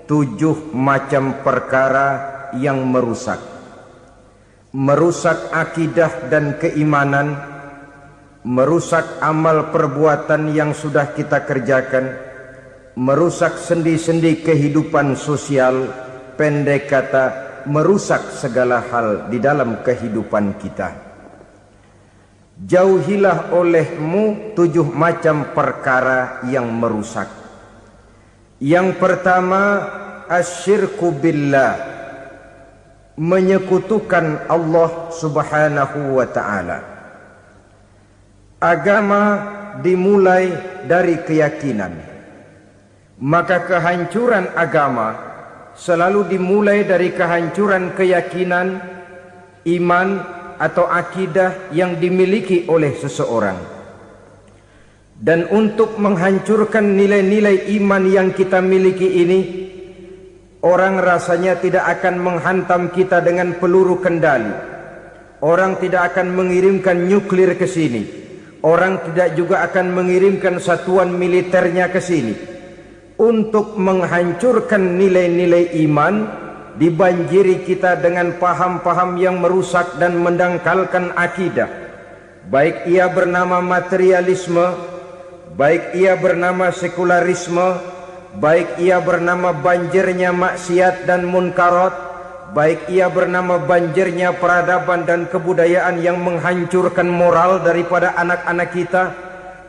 7 macam perkara yang merusak akidah dan keimanan, merusak amal perbuatan yang sudah kita kerjakan, merusak sendi-sendi kehidupan sosial, pendek kata merusak segala hal di dalam kehidupan kita. Jauhilah olehmu 7 macam perkara yang merusak. Yang pertama, asyirku billah, menyekutukan Allah subhanahu wa ta'ala. Agama dimulai dari keyakinan, maka kehancuran agama selalu dimulai dari kehancuran keyakinan, iman atau akidah yang dimiliki oleh seseorang. Dan untuk menghancurkan nilai-nilai iman yang kita miliki ini, orang rasanya tidak akan menghantam kita dengan peluru kendali. Orang tidak akan mengirimkan nuklir ke sini. Orang tidak juga akan mengirimkan satuan militernya ke sini. Untuk menghancurkan nilai-nilai iman, dibanjiri kita dengan paham-paham yang merusak dan mendangkalkan akidah. Baik ia bernama materialisme, baik ia bernama sekularisme, baik ia bernama banjirnya maksiat dan munkarat, baik ia bernama banjirnya peradaban dan kebudayaan yang menghancurkan moral daripada anak-anak kita,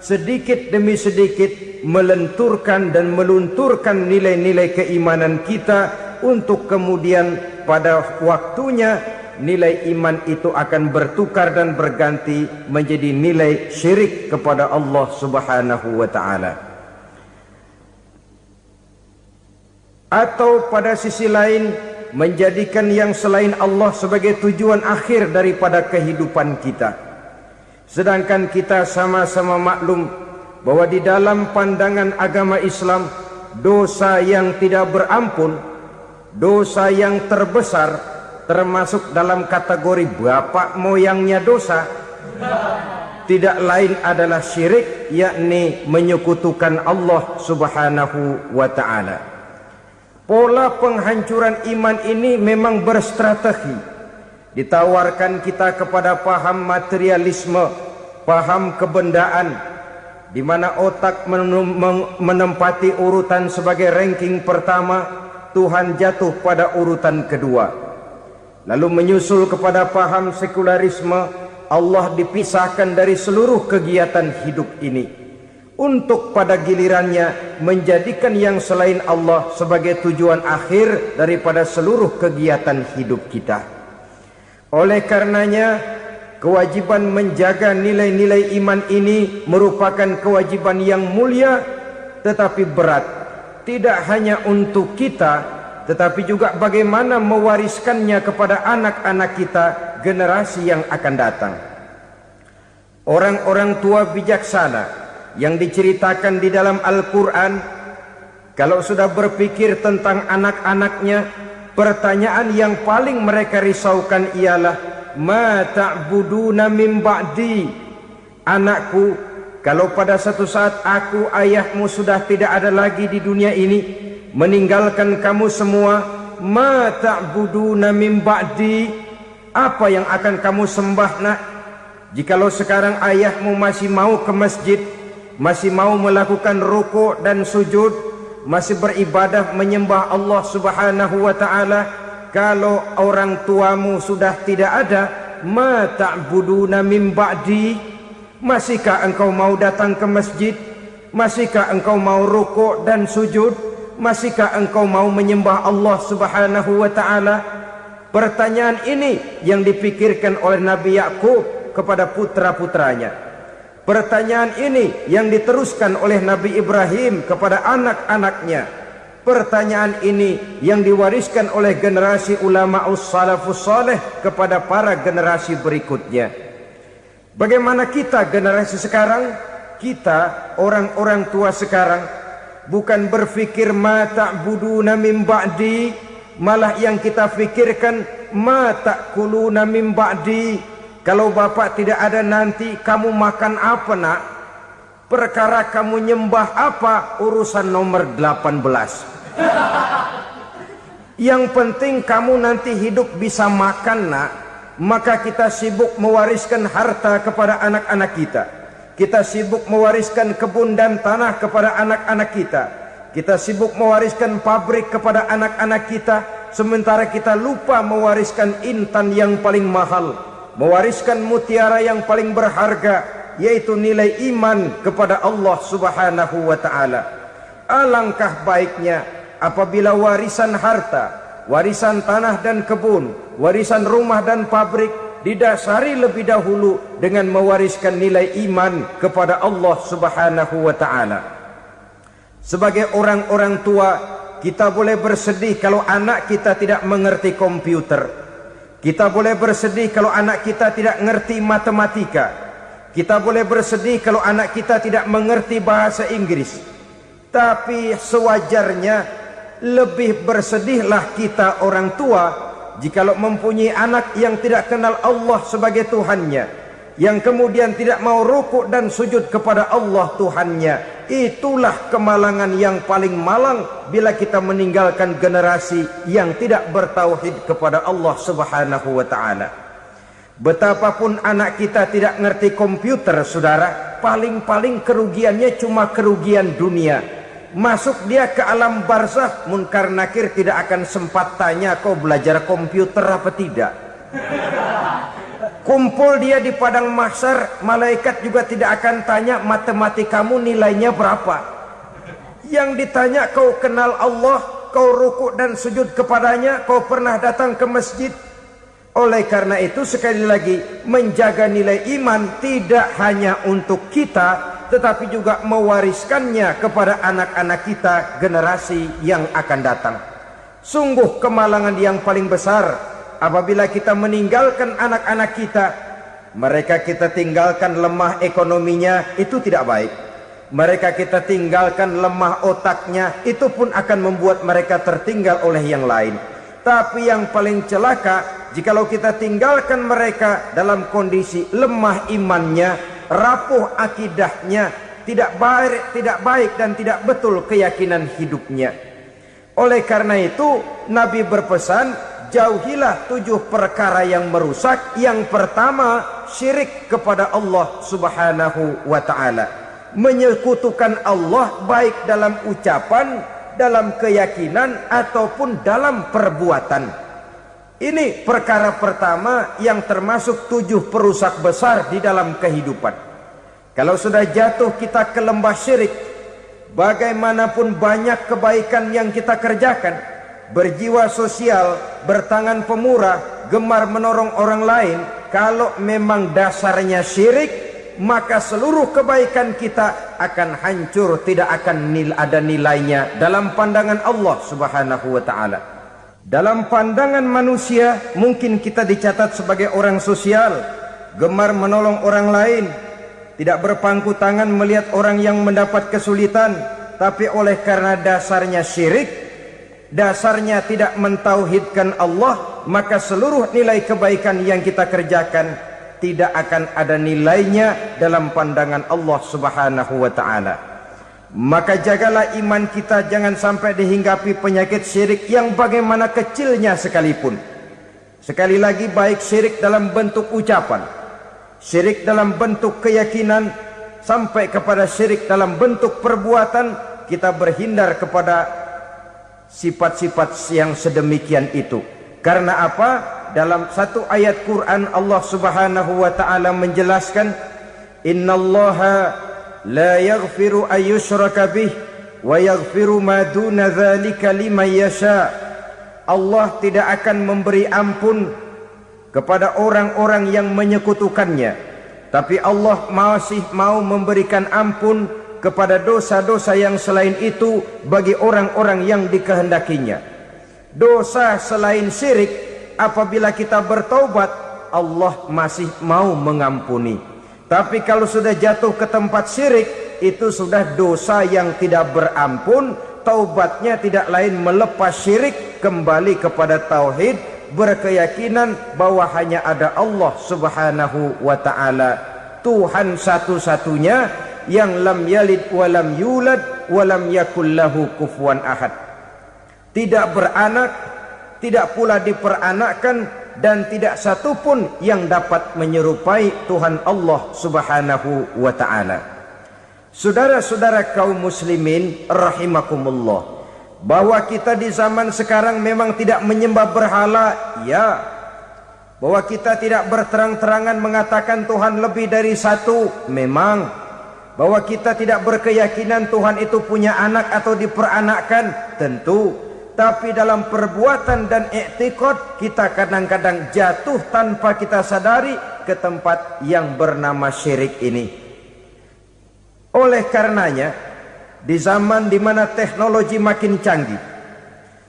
sedikit demi sedikit melenturkan dan melunturkan nilai-nilai keimanan kita, untuk kemudian pada waktunya nilai iman itu akan bertukar dan berganti menjadi nilai syirik kepada Allah subhanahu wa ta'ala. Atau pada sisi lain, menjadikan yang selain Allah sebagai tujuan akhir daripada kehidupan kita. Sedangkan kita sama-sama maklum bahwa di dalam pandangan agama Islam, dosa yang tidak berampun, dosa yang terbesar, termasuk dalam kategori bapak moyangnya dosa, tidak lain adalah syirik, yakni menyekutukan Allah subhanahu wa ta'ala. Pola penghancuran iman ini memang berstrategi. Ditawarkan kita kepada paham materialisme, paham kebendaan, di mana otak menempati urutan sebagai ranking pertama, Tuhan jatuh pada urutan kedua. Lalu menyusul kepada paham sekularisme, Allah dipisahkan dari seluruh kegiatan hidup ini, untuk pada gilirannya menjadikan yang selain Allah sebagai tujuan akhir daripada seluruh kegiatan hidup kita. Oleh karenanya, kewajiban menjaga nilai-nilai iman ini merupakan kewajiban yang mulia tetapi berat. Tidak hanya untuk kita, tetapi juga bagaimana mewariskannya kepada anak-anak kita, generasi yang akan datang. Orang-orang tua bijaksana yang diceritakan di dalam Al-Quran, kalau sudah berpikir tentang anak-anaknya, pertanyaan yang paling mereka risaukan ialah, ma ta'buduna min ba'di. Anakku, kalau pada satu saat aku, ayahmu sudah tidak ada lagi di dunia ini, meninggalkan kamu semua, ma ta'buduna min ba'di, apa yang akan kamu sembah nak? Jikalau sekarang ayahmu masih mau ke masjid, masih mau melakukan rukuk dan sujud, masih beribadah menyembah Allah subhanahu wa ta'ala, kalau orang tuamu sudah tidak ada, ma ta'buduna min ba'di, masihkah engkau mau datang ke masjid? Masihkah engkau mau rukuk dan sujud? Masihkah engkau mau menyembah Allah subhanahu wa ta'ala? Pertanyaan ini yang dipikirkan oleh Nabi Yakub kepada putra-putranya. Pertanyaan ini yang diteruskan oleh Nabi Ibrahim kepada anak-anaknya. Pertanyaan ini yang diwariskan oleh generasi ulama'us salafus saleh kepada para generasi berikutnya. Bagaimana kita generasi sekarang? Kita orang-orang tua sekarang bukan berfikir ma ta'buduna min ba'di, malah yang kita fikirkan ma ta'kuluna min ba'di. Kalau bapak tidak ada nanti kamu makan apa nak? Perkara kamu nyembah apa urusan nomor 18. Yang penting kamu nanti hidup bisa makan, nak. Maka kita sibuk mewariskan harta kepada anak-anak kita. Kita sibuk mewariskan kebun dan tanah kepada anak-anak kita. Kita sibuk mewariskan pabrik kepada anak-anak kita, sementara kita lupa mewariskan intan yang paling mahal, mewariskan mutiara yang paling berharga, yaitu nilai iman kepada Allah Subhanahu wa ta'ala. Alangkah baiknya apabila warisan harta, warisan tanah dan kebun, warisan rumah dan pabrik didasari lebih dahulu dengan mewariskan nilai iman kepada Allah Subhanahu wa ta'ala. Sebagai orang-orang tua, kita boleh bersedih kalau anak kita tidak mengerti komputer. Kita boleh bersedih kalau anak kita tidak mengerti matematika. Kita boleh bersedih kalau anak kita tidak mengerti bahasa Inggris. Tapi sewajarnya lebih bersedihlah kita orang tua jikalau mempunyai anak yang tidak kenal Allah sebagai Tuhannya, yang kemudian tidak mau rukuk dan sujud kepada Allah Tuhannya. Itulah kemalangan yang paling malang bila kita meninggalkan generasi yang tidak bertauhid kepada Allah Subhanahu wa ta'ala. Betapapun anak kita tidak ngerti komputer, saudara, paling-paling kerugiannya cuma kerugian dunia. Masuk dia ke alam barzakh, munkar nakir tidak akan sempat tanya kau belajar komputer apa tidak. Kumpul dia di padang mahsyar, malaikat juga tidak akan tanya matematikamu nilainya berapa. Yang ditanya kau kenal Allah, kau rukuk dan sujud kepadanya, kau pernah datang ke masjid. Oleh karena itu sekali lagi, menjaga nilai iman tidak hanya untuk kita, tetapi juga mewariskannya kepada anak-anak kita, generasi yang akan datang. Sungguh kemalangan yang paling besar apabila kita meninggalkan anak-anak kita. Mereka kita tinggalkan lemah ekonominya, itu tidak baik. Mereka kita tinggalkan lemah otaknya, itu pun akan membuat mereka tertinggal oleh yang lain. Tapi yang paling celaka, jikalau kita tinggalkan mereka dalam kondisi lemah imannya, rapuh akidahnya, tidak baik dan tidak betul keyakinan hidupnya. Oleh karena itu Nabi berpesan, jauhilah 7 perkara yang merusak. Yang pertama, syirik kepada Allah Subhanahu wa ta'ala. Menyekutukan Allah baik dalam ucapan, dalam keyakinan ataupun dalam perbuatan. Ini perkara pertama yang termasuk 7 perusak besar di dalam kehidupan. Kalau sudah jatuh kita ke lembah syirik, bagaimanapun banyak kebaikan yang kita kerjakan, berjiwa sosial, bertangan pemurah, gemar menolong orang lain, kalau memang dasarnya syirik, maka seluruh kebaikan kita akan hancur, tidak akan ada nilainya dalam pandangan Allah Subhanahu wa ta'ala. Dalam pandangan manusia mungkin kita dicatat sebagai orang sosial, gemar menolong orang lain, tidak berpangku tangan melihat orang yang mendapat kesulitan. Tapi oleh karena dasarnya syirik, dasarnya tidak mentauhidkan Allah, maka seluruh nilai kebaikan yang kita kerjakan tidak akan ada nilainya dalam pandangan Allah Subhanahu wa ta'ala. Maka jagalah iman kita, jangan sampai dihinggapi penyakit syirik yang bagaimana kecilnya sekalipun. Sekali lagi, baik syirik dalam bentuk ucapan, syirik dalam bentuk keyakinan, sampai kepada syirik dalam bentuk perbuatan, kita berhindar kepada sifat-sifat yang sedemikian itu. Karena apa? Dalam satu ayat Quran Allah Subhanahu wa ta'ala menjelaskan, innallaha la yaghfiru ayyushraka bih wa yaghfiru ma duna dzalika liman yasha. Allah tidak akan memberi ampun kepada orang-orang yang menyekutukannya, tapi Allah masih mau memberikan ampun kepada dosa-dosa yang selain itu bagi orang-orang yang dikehendakinya. Dosa selain syirik, apabila kita bertaubat, Allah masih mau mengampuni. Tapi kalau sudah jatuh ke tempat syirik, itu sudah dosa yang tidak berampun. Taubatnya tidak lain melepas syirik, kembali kepada tauhid, berkeyakinan bahwa hanya ada Allah Subhanahu wa ta'ala, Tuhan satu-satunya, yang lam yalid walam yulad walam yakul lahu kufuwan ahad. tidak beranak, tidak pula diperanakkan, dan tidak satupun yang dapat menyerupai Tuhan Allah Subhanahu wa ta'ala. Saudara-saudara kaum muslimin rahimakumullah, bahwa kita di zaman sekarang memang tidak menyembah berhala, ya. Bahwa kita tidak berterang-terangan mengatakan Tuhan lebih dari satu, memang. Bahwa kita tidak berkeyakinan Tuhan itu punya anak atau diperanakkan, tentu. Tapi dalam perbuatan dan i'tiqad kita kadang-kadang jatuh tanpa kita sadari ke tempat yang bernama syirik ini. Oleh karenanya, di zaman di mana teknologi makin canggih,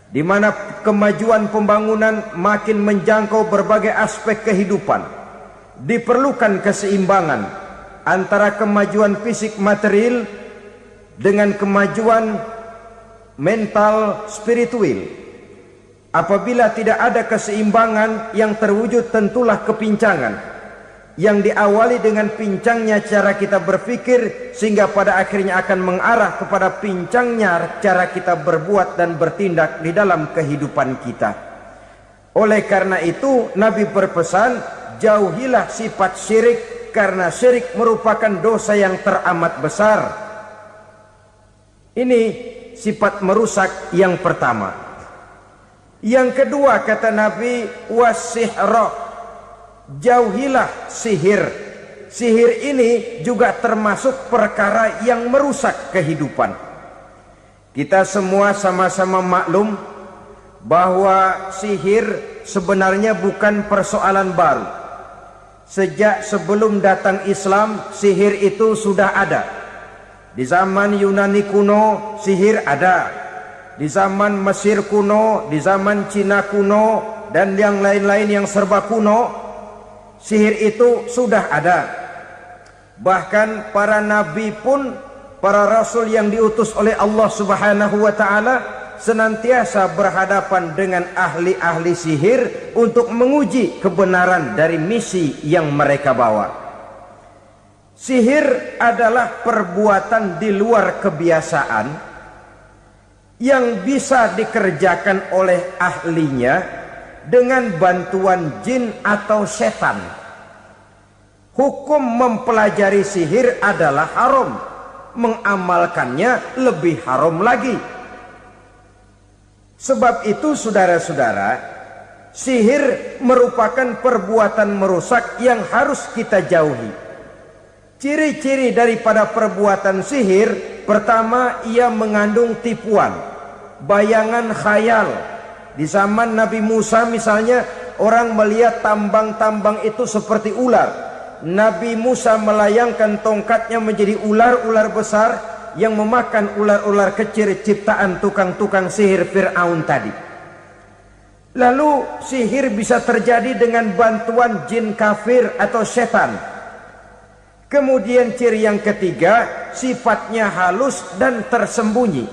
di mana kemajuan pembangunan makin menjangkau berbagai aspek kehidupan, diperlukan keseimbangan antara kemajuan fisik material dengan kemajuan mental spiritual. Apabila tidak ada keseimbangan, yang terwujud tentulah kepincangan, yang diawali dengan pincangnya cara kita berpikir, sehingga pada akhirnya akan mengarah kepada pincangnya cara kita berbuat dan bertindak di dalam kehidupan kita. Oleh karena itu Nabi berpesan, jauhilah sifat syirik, karena syirik merupakan dosa yang teramat besar. Ini sifat merusak yang pertama. Yang kedua kata Nabi, wasihra, jauhilah sihir. Sihir ini juga termasuk perkara yang merusak kehidupan. Kita semua sama-sama maklum bahwa sihir sebenarnya bukan persoalan baru. Sejak sebelum datang Islam, sihir itu sudah ada. Di zaman Yunani kuno, sihir ada. Di zaman Mesir kuno, di zaman Cina kuno, dan yang lain-lain yang serba kuno, sihir itu sudah ada. Bahkan para nabi pun, para rasul yang diutus oleh Allah Subhanahu wa ta'ala, senantiasa berhadapan dengan ahli-ahli sihir untuk menguji kebenaran dari misi yang mereka bawa. Sihir adalah perbuatan di luar kebiasaan yang bisa dikerjakan oleh ahlinya dengan bantuan jin atau setan. Hukum mempelajari sihir adalah haram, mengamalkannya lebih haram lagi. Sebab itu saudara-saudara, sihir merupakan perbuatan merusak yang harus kita jauhi. Ciri-ciri daripada perbuatan sihir, pertama, ia mengandung tipuan, bayangan khayal. Di zaman Nabi Musa misalnya, orang melihat tambang-tambang itu seperti ular. Nabi Musa melayangkan tongkatnya menjadi ular-ular besar yang memakan ular-ular kecil ciptaan tukang-tukang sihir Fir'aun tadi. Lalu sihir bisa terjadi dengan bantuan jin kafir atau setan. Kemudian ciri yang ketiga, sifatnya halus dan tersembunyi.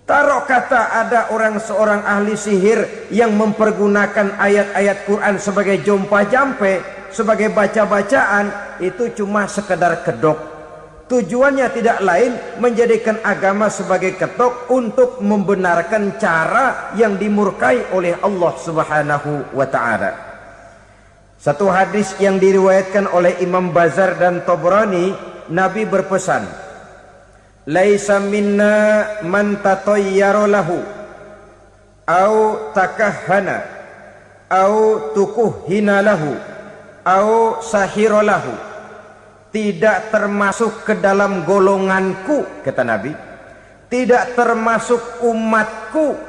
Taruh kata ada seorang ahli sihir yang mempergunakan ayat-ayat Quran sebagai jompa-jampe, sebagai baca-bacaan, itu cuma sekedar kedok. Tujuannya tidak lain menjadikan agama sebagai ketok untuk membenarkan cara yang dimurkai oleh Allah Subhanahu wa ta'ala. Satu hadis yang diriwayatkan oleh Imam Bazar dan Tabrani, Nabi berpesan, laisa minna man tatayyara lahu au takahhana au tukuhhina lahu au sahira lahu. Tidak termasuk ke dalam golonganku, kata Nabi. Tidak termasuk umatku.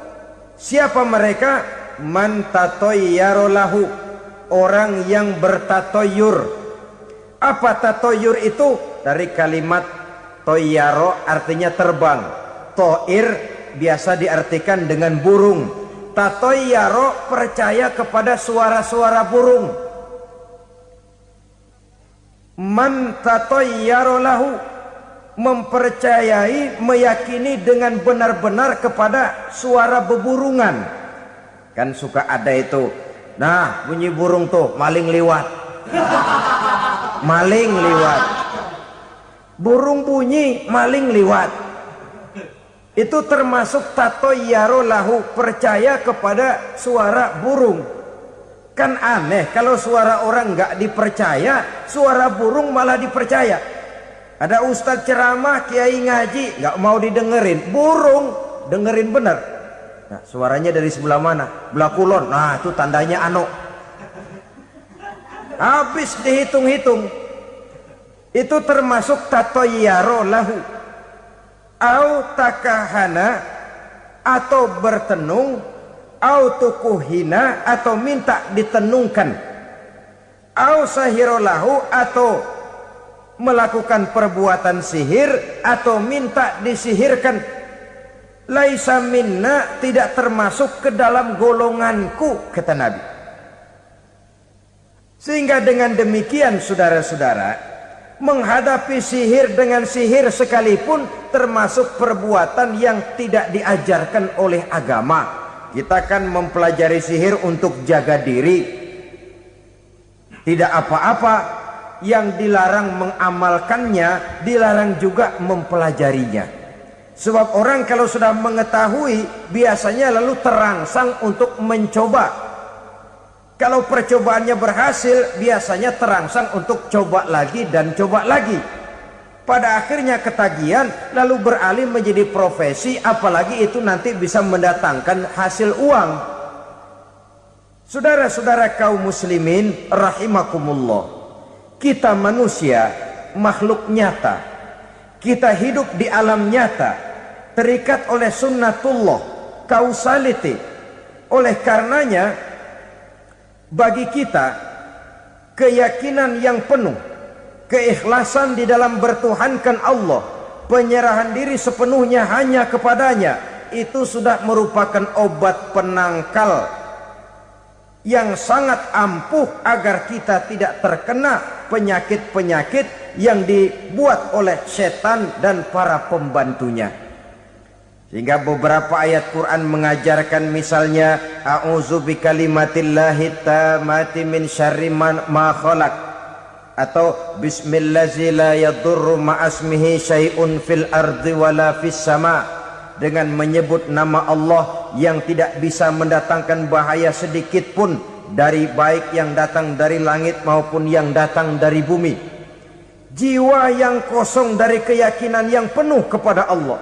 Siapa mereka? Man tatayyara lahu, orang yang bertatoyur. Apa tatoyur itu? Dari kalimat toyaro, artinya terbang. Toir biasa diartikan dengan burung. Tatoyaro percaya kepada suara-suara burung. Man tatayyara lahu, mempercayai, meyakini dengan benar-benar kepada suara beburungan. Kan suka ada itu, nah bunyi burung tuh, maling liwat. Maling liwat. Burung bunyi, maling liwat. Itu termasuk tatoyaro lahu, percaya kepada suara burung. Kan aneh kalau suara orang nggak dipercaya, suara burung malah dipercaya. Ada ustadz ceramah, kiai ngaji, nggak mau didengerin, burung dengerin bener. Nah, suaranya dari sebelah mana? Belah kulon. Nah, itu tandanya ano. Habis dihitung-hitung. Itu termasuk tatoyaro lahu. Au takahana, atau bertenung, au tukuhina, atau minta ditenungkan, au sahirolahu, atau melakukan perbuatan sihir, atau minta disihirkan. Laisa minna, tidak termasuk ke dalam golonganku, kata Nabi. Sehingga dengan demikian saudara-saudara, menghadapi sihir dengan sihir sekalipun termasuk perbuatan yang tidak diajarkan oleh agama. Kita kan mempelajari sihir untuk jaga diri, tidak apa-apa. Yang dilarang mengamalkannya, dilarang juga mempelajarinya. Sebab orang kalau sudah mengetahui, biasanya lalu terangsang untuk mencoba. Kalau percobaannya berhasil, biasanya terangsang untuk coba lagi dan coba lagi. Pada akhirnya ketagihan, lalu beralih menjadi profesi, apalagi itu nanti bisa mendatangkan hasil uang. Saudara-saudara kaum muslimin rahimakumullah, kita manusia makhluk nyata. Kita hidup di alam nyata, terikat oleh sunnatullah, causality. Oleh karenanya, bagi kita keyakinan yang penuh, keikhlasan di dalam bertuhankan Allah, penyerahan diri sepenuhnya hanya kepadanya, itu sudah merupakan obat penangkal yang sangat ampuh agar kita tidak terkena penyakit-penyakit yang dibuat oleh setan dan para pembantunya. Sehingga beberapa ayat Quran mengajarkan, misalnya a'udzu bikalimatillahi tammati min syarri ma khalaq, atau bismillazi la yadurru ma'asmihi syai'un fil ardi wala fis sama, dengan menyebut nama Allah yang tidak bisa mendatangkan bahaya sedikit pun, dari baik yang datang dari langit maupun yang datang dari bumi. Jiwa yang kosong dari keyakinan yang penuh kepada Allah,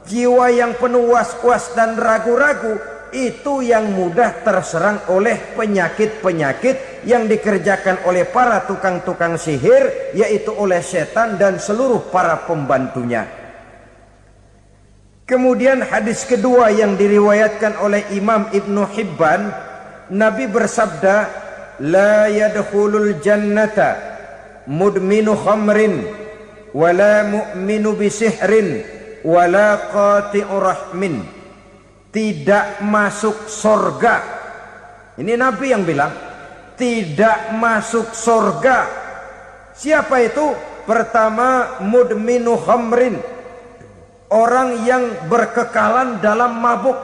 jiwa yang penuh was-was dan ragu-ragu, itu yang mudah terserang oleh penyakit-penyakit yang dikerjakan oleh para tukang-tukang sihir, yaitu oleh setan dan seluruh para pembantunya. Kemudian hadis kedua yang diriwayatkan oleh Imam Ibnu Hibban, Nabi bersabda, la yadkhulul jannata mudminu khamrin wala mu'minu bisihrin wala qati'u rahmin. Tidak masuk surga. Ini Nabi yang bilang, tidak masuk surga. Siapa itu? Pertama, mudminu khamrin, orang yang berkekalan dalam mabuk.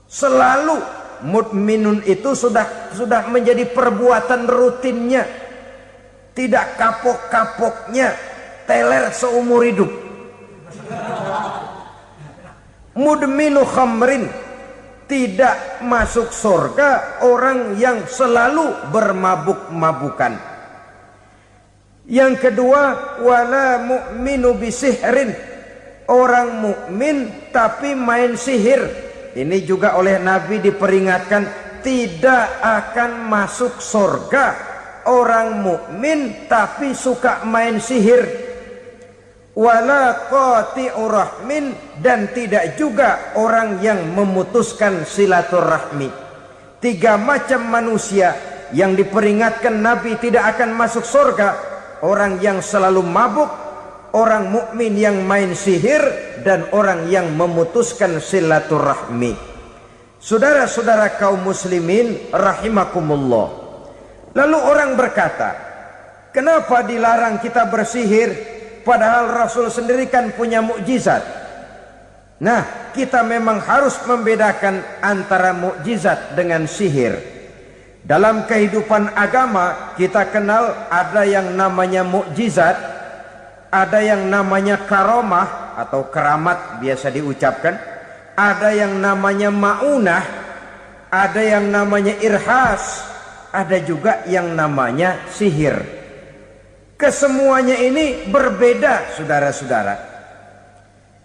Selalu mudminun itu sudah menjadi perbuatan rutinnya, tidak kapok-kapoknya, teler seumur hidup. Mudminu khamrin, tidak masuk surga orang yang selalu bermabuk-mabukan. Yang kedua, wala mu'minu bisihrin, orang mukmin tapi main sihir. Ini juga oleh Nabi diperingatkan, tidak akan masuk surga orang mukmin tapi suka main sihir. Wala qati'u rahmin, dan tidak juga orang yang memutuskan silaturahmi. Tiga macam manusia yang diperingatkan Nabi tidak akan masuk surga: orang yang selalu mabuk, orang mukmin yang main sihir, dan orang yang memutuskan silaturahmi. Saudara-saudara kaum muslimin rahimakumullah. Lalu orang berkata, kenapa dilarang kita bersihir? Padahal Rasul sendiri kan punya mukjizat. Nah, kita memang harus membedakan antara mukjizat dengan sihir. Dalam kehidupan agama kita kenal ada yang namanya mukjizat, Ada yang namanya karomah atau keramat biasa diucapkan, ada yang namanya maunah, ada yang namanya irhas, ada juga yang namanya sihir. Kesemuanya ini berbeda, saudara-saudara.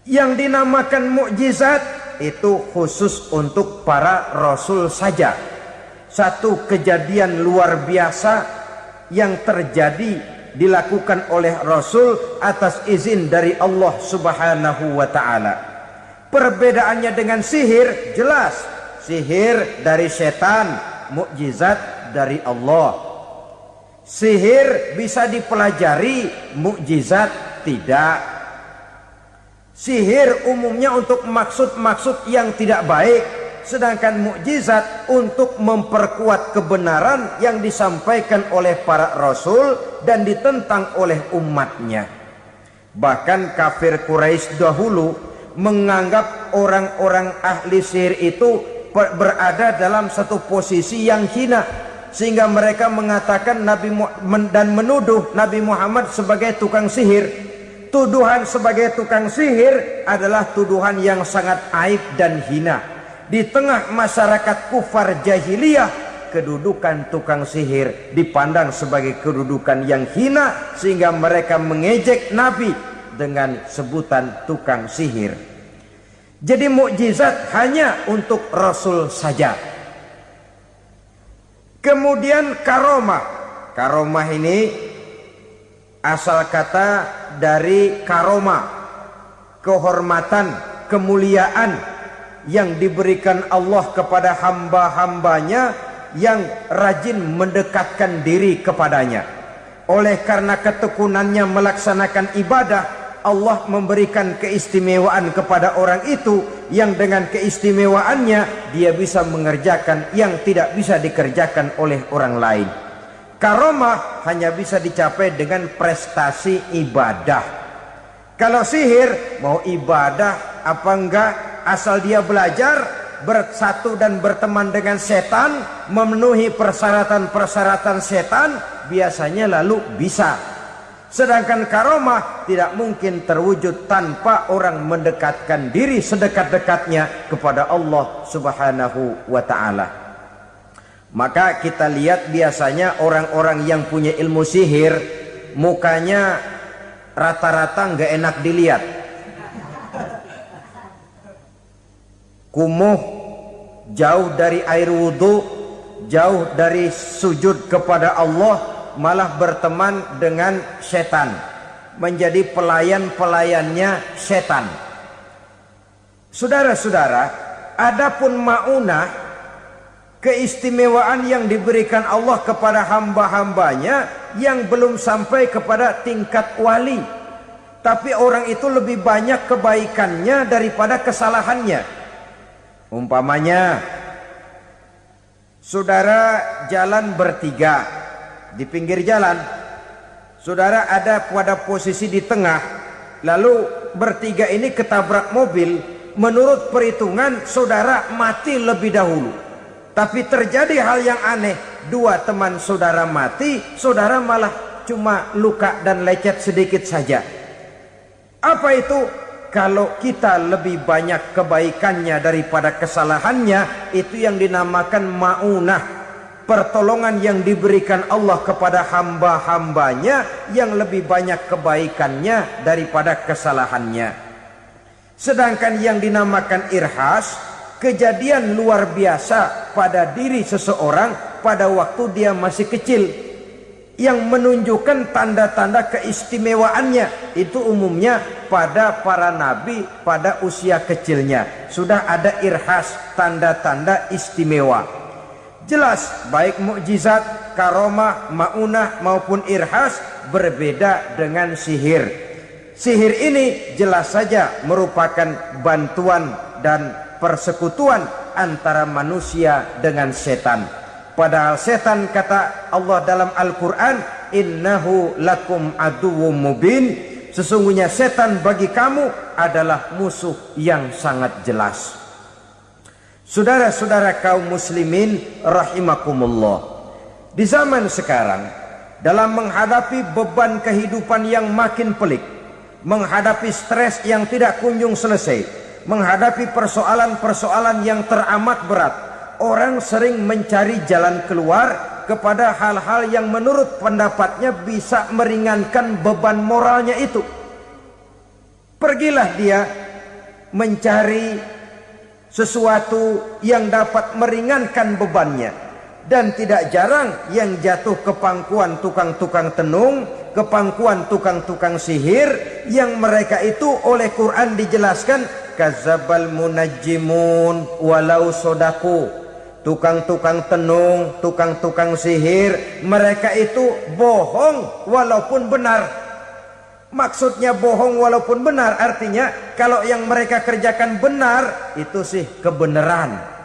Yang dinamakan mukjizat itu khusus untuk para rasul saja. Satu kejadian luar biasa yang terjadi dilakukan oleh Rasul atas izin dari Allah Subhanahu wa ta'ala. Perbedaannya dengan sihir jelas. Sihir dari setan, mukjizat dari Allah. Sihir bisa dipelajari, mukjizat tidak. Sihir umumnya untuk maksud-maksud yang tidak baik, sedangkan mukjizat untuk memperkuat kebenaran yang disampaikan oleh para rasul dan ditentang oleh umatnya. Bahkan kafir Quraisy dahulu menganggap orang-orang ahli sihir itu berada dalam satu posisi yang hina, sehingga mereka mengatakan dan menuduh Nabi Muhammad sebagai tukang sihir. Tuduhan sebagai tukang sihir adalah tuduhan yang sangat aib dan hina. Di tengah masyarakat kufar jahiliyah, kedudukan tukang sihir dipandang sebagai kedudukan yang hina, sehingga mereka mengejek Nabi dengan sebutan tukang sihir. Jadi mukjizat hanya untuk Rasul saja. Kemudian karomah. Karomah ini asal kata dari karoma, kehormatan, kemuliaan yang diberikan Allah kepada hamba-hambanya yang rajin mendekatkan diri kepadanya. Oleh karena ketekunannya melaksanakan ibadah, Allah memberikan keistimewaan kepada orang itu, yang dengan keistimewaannya dia bisa mengerjakan yang tidak bisa dikerjakan oleh orang lain. Karomah hanya bisa dicapai dengan prestasi ibadah. Kalau sihir, mau ibadah apa enggak, asal dia belajar, bersatu dan berteman dengan setan, memenuhi persyaratan-persyaratan setan, biasanya lalu bisa. Sedangkan karomah tidak mungkin terwujud tanpa orang mendekatkan diri sedekat-dekatnya kepada Allah Subhanahu wa ta'ala. Maka kita lihat biasanya orang-orang yang punya ilmu sihir, mukanya rata-rata nggak enak dilihat. Kumuh, jauh dari air wudhu, jauh dari sujud kepada Allah, malah berteman dengan setan, menjadi pelayan-pelayannya setan. Saudara-saudara, adapun maunah, keistimewaan yang diberikan Allah kepada hamba-hambanya yang belum sampai kepada tingkat wali, tapi orang itu lebih banyak kebaikannya daripada kesalahannya. Umpamanya, saudara jalan bertiga di pinggir jalan, saudara ada pada posisi di tengah, lalu bertiga ini ketabrak mobil. Menurut perhitungan saudara mati lebih dahulu, tapi terjadi hal yang aneh, dua teman saudara mati, saudara malah cuma luka dan lecet sedikit saja. Apa itu? Kalau kita lebih banyak kebaikannya daripada kesalahannya, itu yang dinamakan maunah, pertolongan yang diberikan Allah kepada hamba-hambanya yang lebih banyak kebaikannya daripada kesalahannya. Sedangkan yang dinamakan irhas, kejadian luar biasa pada diri seseorang pada waktu dia masih kecil, yang menunjukkan tanda-tanda keistimewaannya. Itu umumnya pada para nabi pada usia kecilnya sudah ada irhas, tanda-tanda istimewa. Jelas baik mukjizat, karomah, maunah maupun irhas berbeda dengan sihir. Sihir ini jelas saja merupakan bantuan dan persekutuan antara manusia dengan setan. Padahal setan, kata Allah dalam Al-Quran, innahu lakum aduwwum mubin, sesungguhnya setan bagi kamu adalah musuh yang sangat jelas. Saudara-saudara kaum muslimin rahimakumullah, di zaman sekarang dalam menghadapi beban kehidupan yang makin pelik, menghadapi stres yang tidak kunjung selesai, menghadapi persoalan-persoalan yang teramat berat, orang sering mencari jalan keluar kepada hal-hal yang menurut pendapatnya bisa meringankan beban moralnya itu. Pergilah dia mencari sesuatu yang dapat meringankan bebannya. Dan tidak jarang yang jatuh ke pangkuan tukang-tukang tenung, ke pangkuan tukang-tukang sihir, yang mereka itu oleh Quran dijelaskan kadzabal munajjimun walau sodaku. Tukang-tukang tenung, tukang-tukang sihir, mereka itu bohong walaupun benar. Maksudnya bohong walaupun benar artinya kalau yang mereka kerjakan benar, itu sih kebenaran.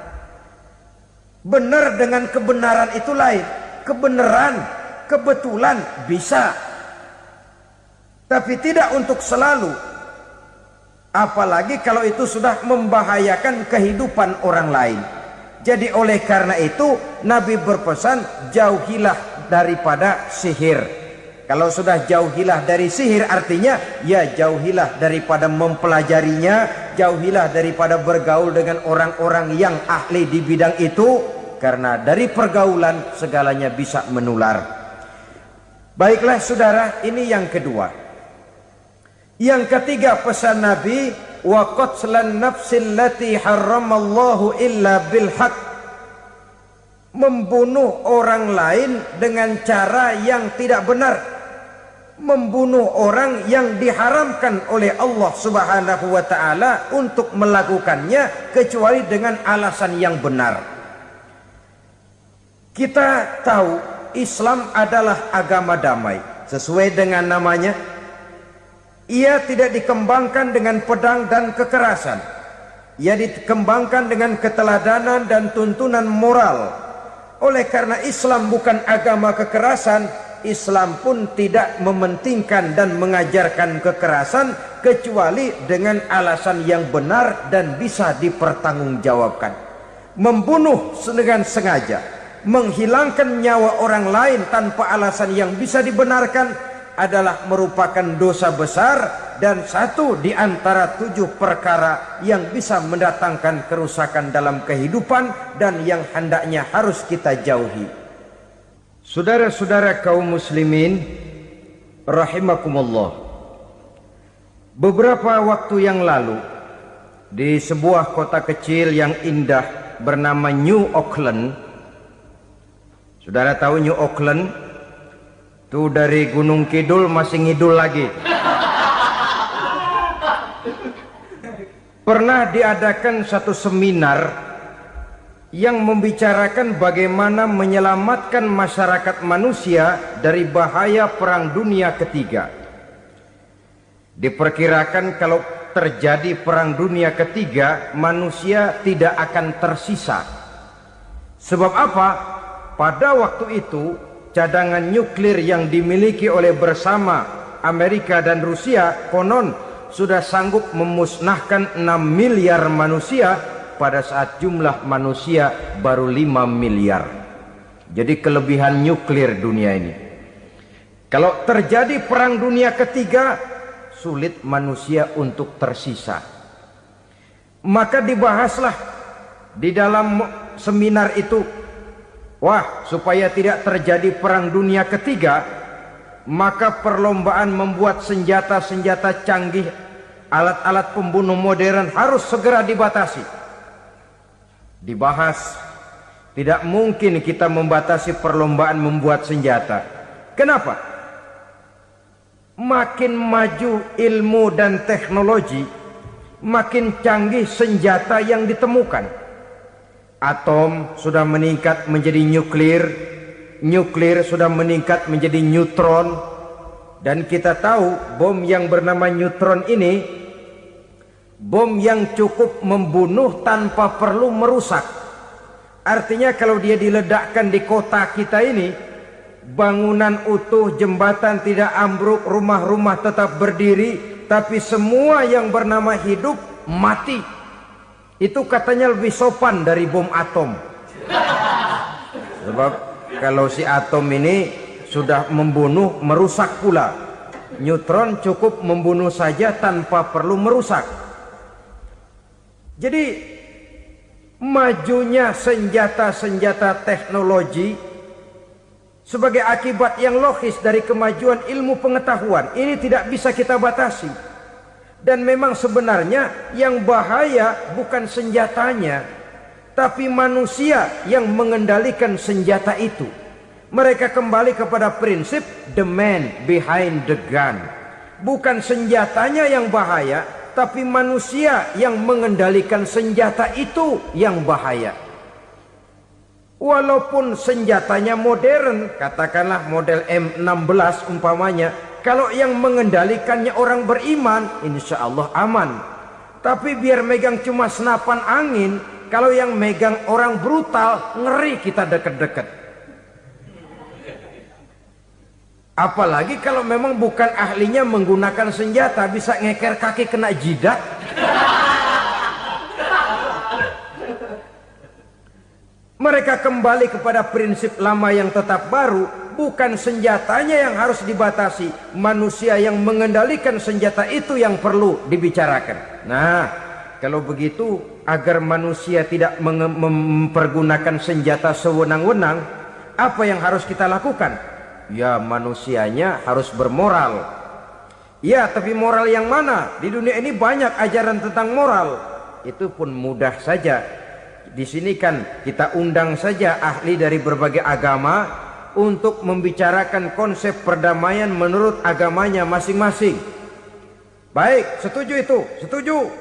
Benar dengan kebenaran itu lain. Kebenaran, kebetulan bisa, tapi tidak untuk selalu. Apalagi kalau itu sudah membahayakan kehidupan orang lain. Jadi oleh karena itu Nabi berpesan, jauhilah daripada sihir. Kalau sudah jauhilah dari sihir artinya ya jauhilah daripada mempelajarinya, jauhilah daripada bergaul dengan orang-orang yang ahli di bidang itu, karena dari pergaulan segalanya bisa menular. Baiklah saudara, ini yang kedua. Yang ketiga pesan Nabi, wa qatlan nafsil lati harramallahu illa bil haq. Membunuh orang lain dengan cara yang tidak benar, membunuh orang yang diharamkan oleh Allah Subhanahu wa taala untuk melakukannya kecuali dengan alasan yang benar. Kita tahu Islam adalah agama damai. Sesuai dengan namanya, ia tidak dikembangkan dengan pedang dan kekerasan. Ia dikembangkan dengan keteladanan dan tuntunan moral. Oleh karena Islam bukan agama kekerasan, Islam pun tidak mementingkan dan mengajarkan kekerasan kecuali dengan alasan yang benar dan bisa dipertanggungjawabkan. Membunuh dengan sengaja, menghilangkan nyawa orang lain tanpa alasan yang bisa dibenarkan adalah merupakan dosa besar dan satu di antara 7 perkara yang bisa mendatangkan kerusakan dalam kehidupan dan yang hendaknya harus kita jauhi. Saudara-saudara kaum muslimin rahimakumullah, beberapa waktu yang lalu di sebuah kota kecil yang indah bernama New Auckland. Saudara tahu New Auckland? Itu dari Gunung Kidul masih ngidul lagi. Pernah diadakan satu seminar yang membicarakan bagaimana menyelamatkan masyarakat manusia dari bahaya Perang Dunia Ketiga. Diperkirakan kalau terjadi Perang Dunia Ketiga, manusia tidak akan tersisa. Sebab apa? Pada waktu itu cadangan nuklir yang dimiliki oleh bersama Amerika dan Rusia konon sudah sanggup memusnahkan 6 miliar manusia pada saat jumlah manusia baru 5 miliar. Jadi kelebihan nuklir dunia ini. Kalau terjadi Perang Dunia Ketiga, sulit manusia untuk tersisa. Maka dibahaslah di dalam seminar itu, wah, supaya tidak terjadi Perang Dunia Ketiga, maka perlombaan membuat senjata-senjata canggih, alat-alat pembunuh modern harus segera dibatasi. Dibahas, tidak mungkin kita membatasi perlombaan membuat senjata. Kenapa? Makin maju ilmu dan teknologi, makin canggih senjata yang ditemukan. Atom sudah meningkat menjadi nuklir, nuklir sudah meningkat menjadi neutron, dan kita tahu bom yang bernama neutron ini bom yang cukup membunuh tanpa perlu merusak. Artinya kalau dia diledakkan di kota kita ini, bangunan utuh, jembatan tidak ambruk, rumah-rumah tetap berdiri, tapi semua yang bernama hidup mati. Itu katanya lebih sopan dari bom atom. Sebab kalau si atom ini sudah membunuh, merusak pula. Neutron cukup membunuh saja tanpa perlu merusak. Jadi majunya senjata-senjata teknologi sebagai akibat yang logis dari kemajuan ilmu pengetahuan ini tidak bisa kita batasi. Dan memang sebenarnya yang bahaya bukan senjatanya, tapi manusia yang mengendalikan senjata itu. Mereka kembali kepada prinsip the man behind the gun. Bukan senjatanya yang bahaya, tapi manusia yang mengendalikan senjata itu yang bahaya. Walaupun senjatanya modern, katakanlah model M16 umpamanya, kalau yang mengendalikannya orang beriman, insya Allah aman. Tapi biar megang cuma senapan angin, kalau yang megang orang brutal, ngeri kita deket-deket. Apalagi kalau memang bukan ahlinya menggunakan senjata, bisa ngeker kaki kena jidat. Mereka kembali kepada prinsip lama yang tetap baru. Bukan senjatanya yang harus dibatasi, manusia yang mengendalikan senjata itu yang perlu dibicarakan. Nah, kalau begitu, agar manusia tidak mempergunakan senjata sewenang-wenang, apa yang harus kita lakukan? Ya, manusianya harus bermoral. Ya, tapi moral yang mana? Di dunia ini banyak ajaran tentang moral. Itu pun mudah saja. Di sini kan kita undang saja ahli dari berbagai agama untuk membicarakan konsep perdamaian menurut agamanya masing-masing. Baik, setuju itu? Setuju.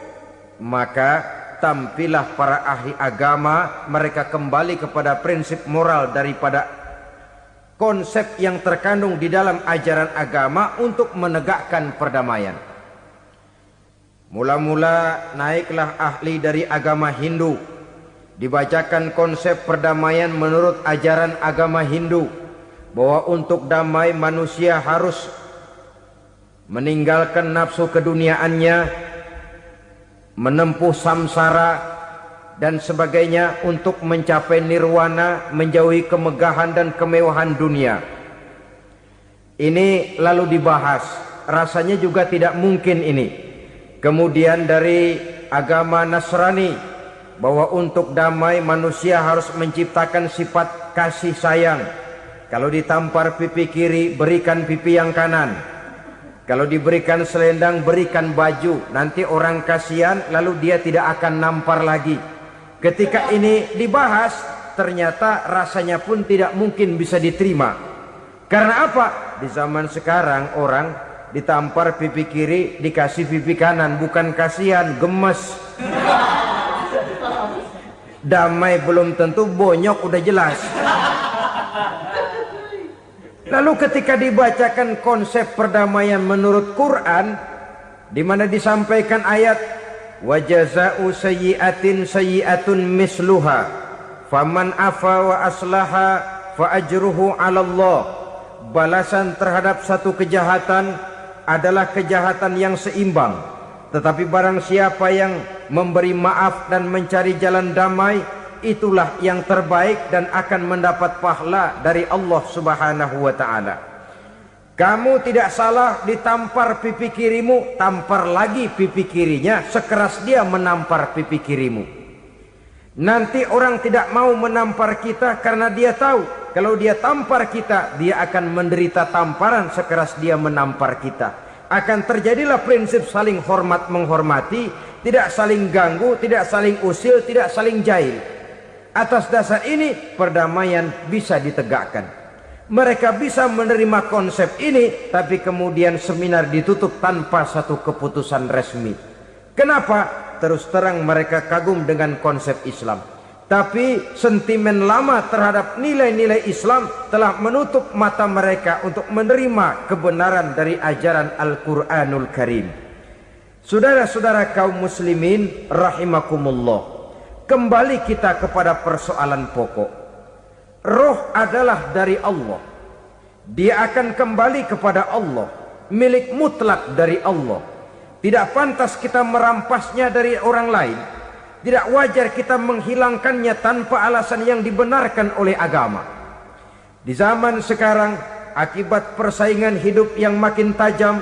Maka tampillah para ahli agama, mereka kembali kepada prinsip moral daripada konsep yang terkandung di dalam ajaran agama untuk menegakkan perdamaian. Mula-mula naiklah ahli dari agama Hindu, dibacakan konsep perdamaian menurut ajaran agama Hindu, bahwa untuk damai manusia harus meninggalkan nafsu keduniaannya, menempuh samsara dan sebagainya untuk mencapai nirwana, menjauhi kemegahan dan kemewahan dunia. Ini lalu dibahas, rasanya juga tidak mungkin ini. Kemudian dari agama Nasrani, bahwa untuk damai manusia harus menciptakan sifat kasih sayang. Kalau ditampar pipi kiri, berikan pipi yang kanan. Kalau diberikan selendang, berikan baju. Nanti orang kasihan, lalu dia tidak akan nampar lagi. Ketika ini dibahas, ternyata rasanya pun tidak mungkin bisa diterima. Karena apa? Di zaman sekarang orang ditampar pipi kiri, dikasih pipi kanan. Bukan kasihan, gemes. Damai belum tentu, bonyok udah jelas. Lalu ketika dibacakan konsep perdamaian menurut Quran, di mana disampaikan ayat wa jazaa'u sayyi'atin sayyi'atun misluha faman afa wa aslaha fa ajruhu 'ala Allah. Balasan terhadap satu kejahatan adalah kejahatan yang seimbang, tetapi barang siapa yang memberi maaf dan mencari jalan damai, itulah yang terbaik dan akan mendapat pahala dari Allah Subhanahu wa taala. Kamu tidak salah ditampar pipi kirimu, tampar lagi pipi kirinya sekeras dia menampar pipi kirimu. Nanti orang tidak mau menampar kita karena dia tahu kalau dia tampar kita, dia akan menderita tamparan sekeras dia menampar kita. Akan terjadilah prinsip saling hormat menghormati, tidak saling ganggu, tidak saling usil, tidak saling jahil. Atas dasar ini perdamaian bisa ditegakkan. Mereka bisa menerima konsep ini, tapi kemudian seminar ditutup tanpa satu keputusan resmi. Kenapa? Terus terang mereka kagum dengan konsep Islam, tapi sentimen lama terhadap nilai-nilai Islam telah menutup mata mereka untuk menerima kebenaran dari ajaran Al-Quranul Karim. Saudara-saudara kaum muslimin rahimakumullah, kembali kita kepada persoalan pokok. Roh adalah dari Allah. Dia akan kembali kepada Allah, milik mutlak dari Allah. Tidak pantas kita merampasnya dari orang lain. Tidak wajar kita menghilangkannya tanpa alasan yang dibenarkan oleh agama. Di zaman sekarang akibat persaingan hidup yang makin tajam,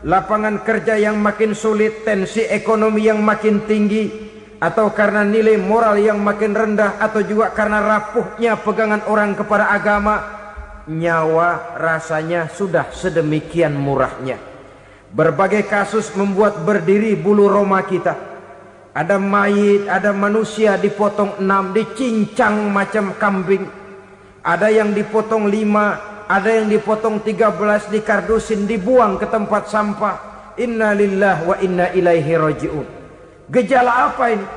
lapangan kerja yang makin sulit, tensi ekonomi yang makin tinggi, atau karena nilai moral yang makin rendah, atau juga karena rapuhnya pegangan orang kepada agama, nyawa rasanya sudah sedemikian murahnya. Berbagai kasus membuat berdiri bulu roma kita. Ada mayit, ada manusia dipotong 6, dicincang macam kambing. Ada yang dipotong 5, ada yang dipotong 13, dikardusin, dibuang ke tempat sampah. Inna lillahi wa inna ilaihi raji'un. Gejala apa ini?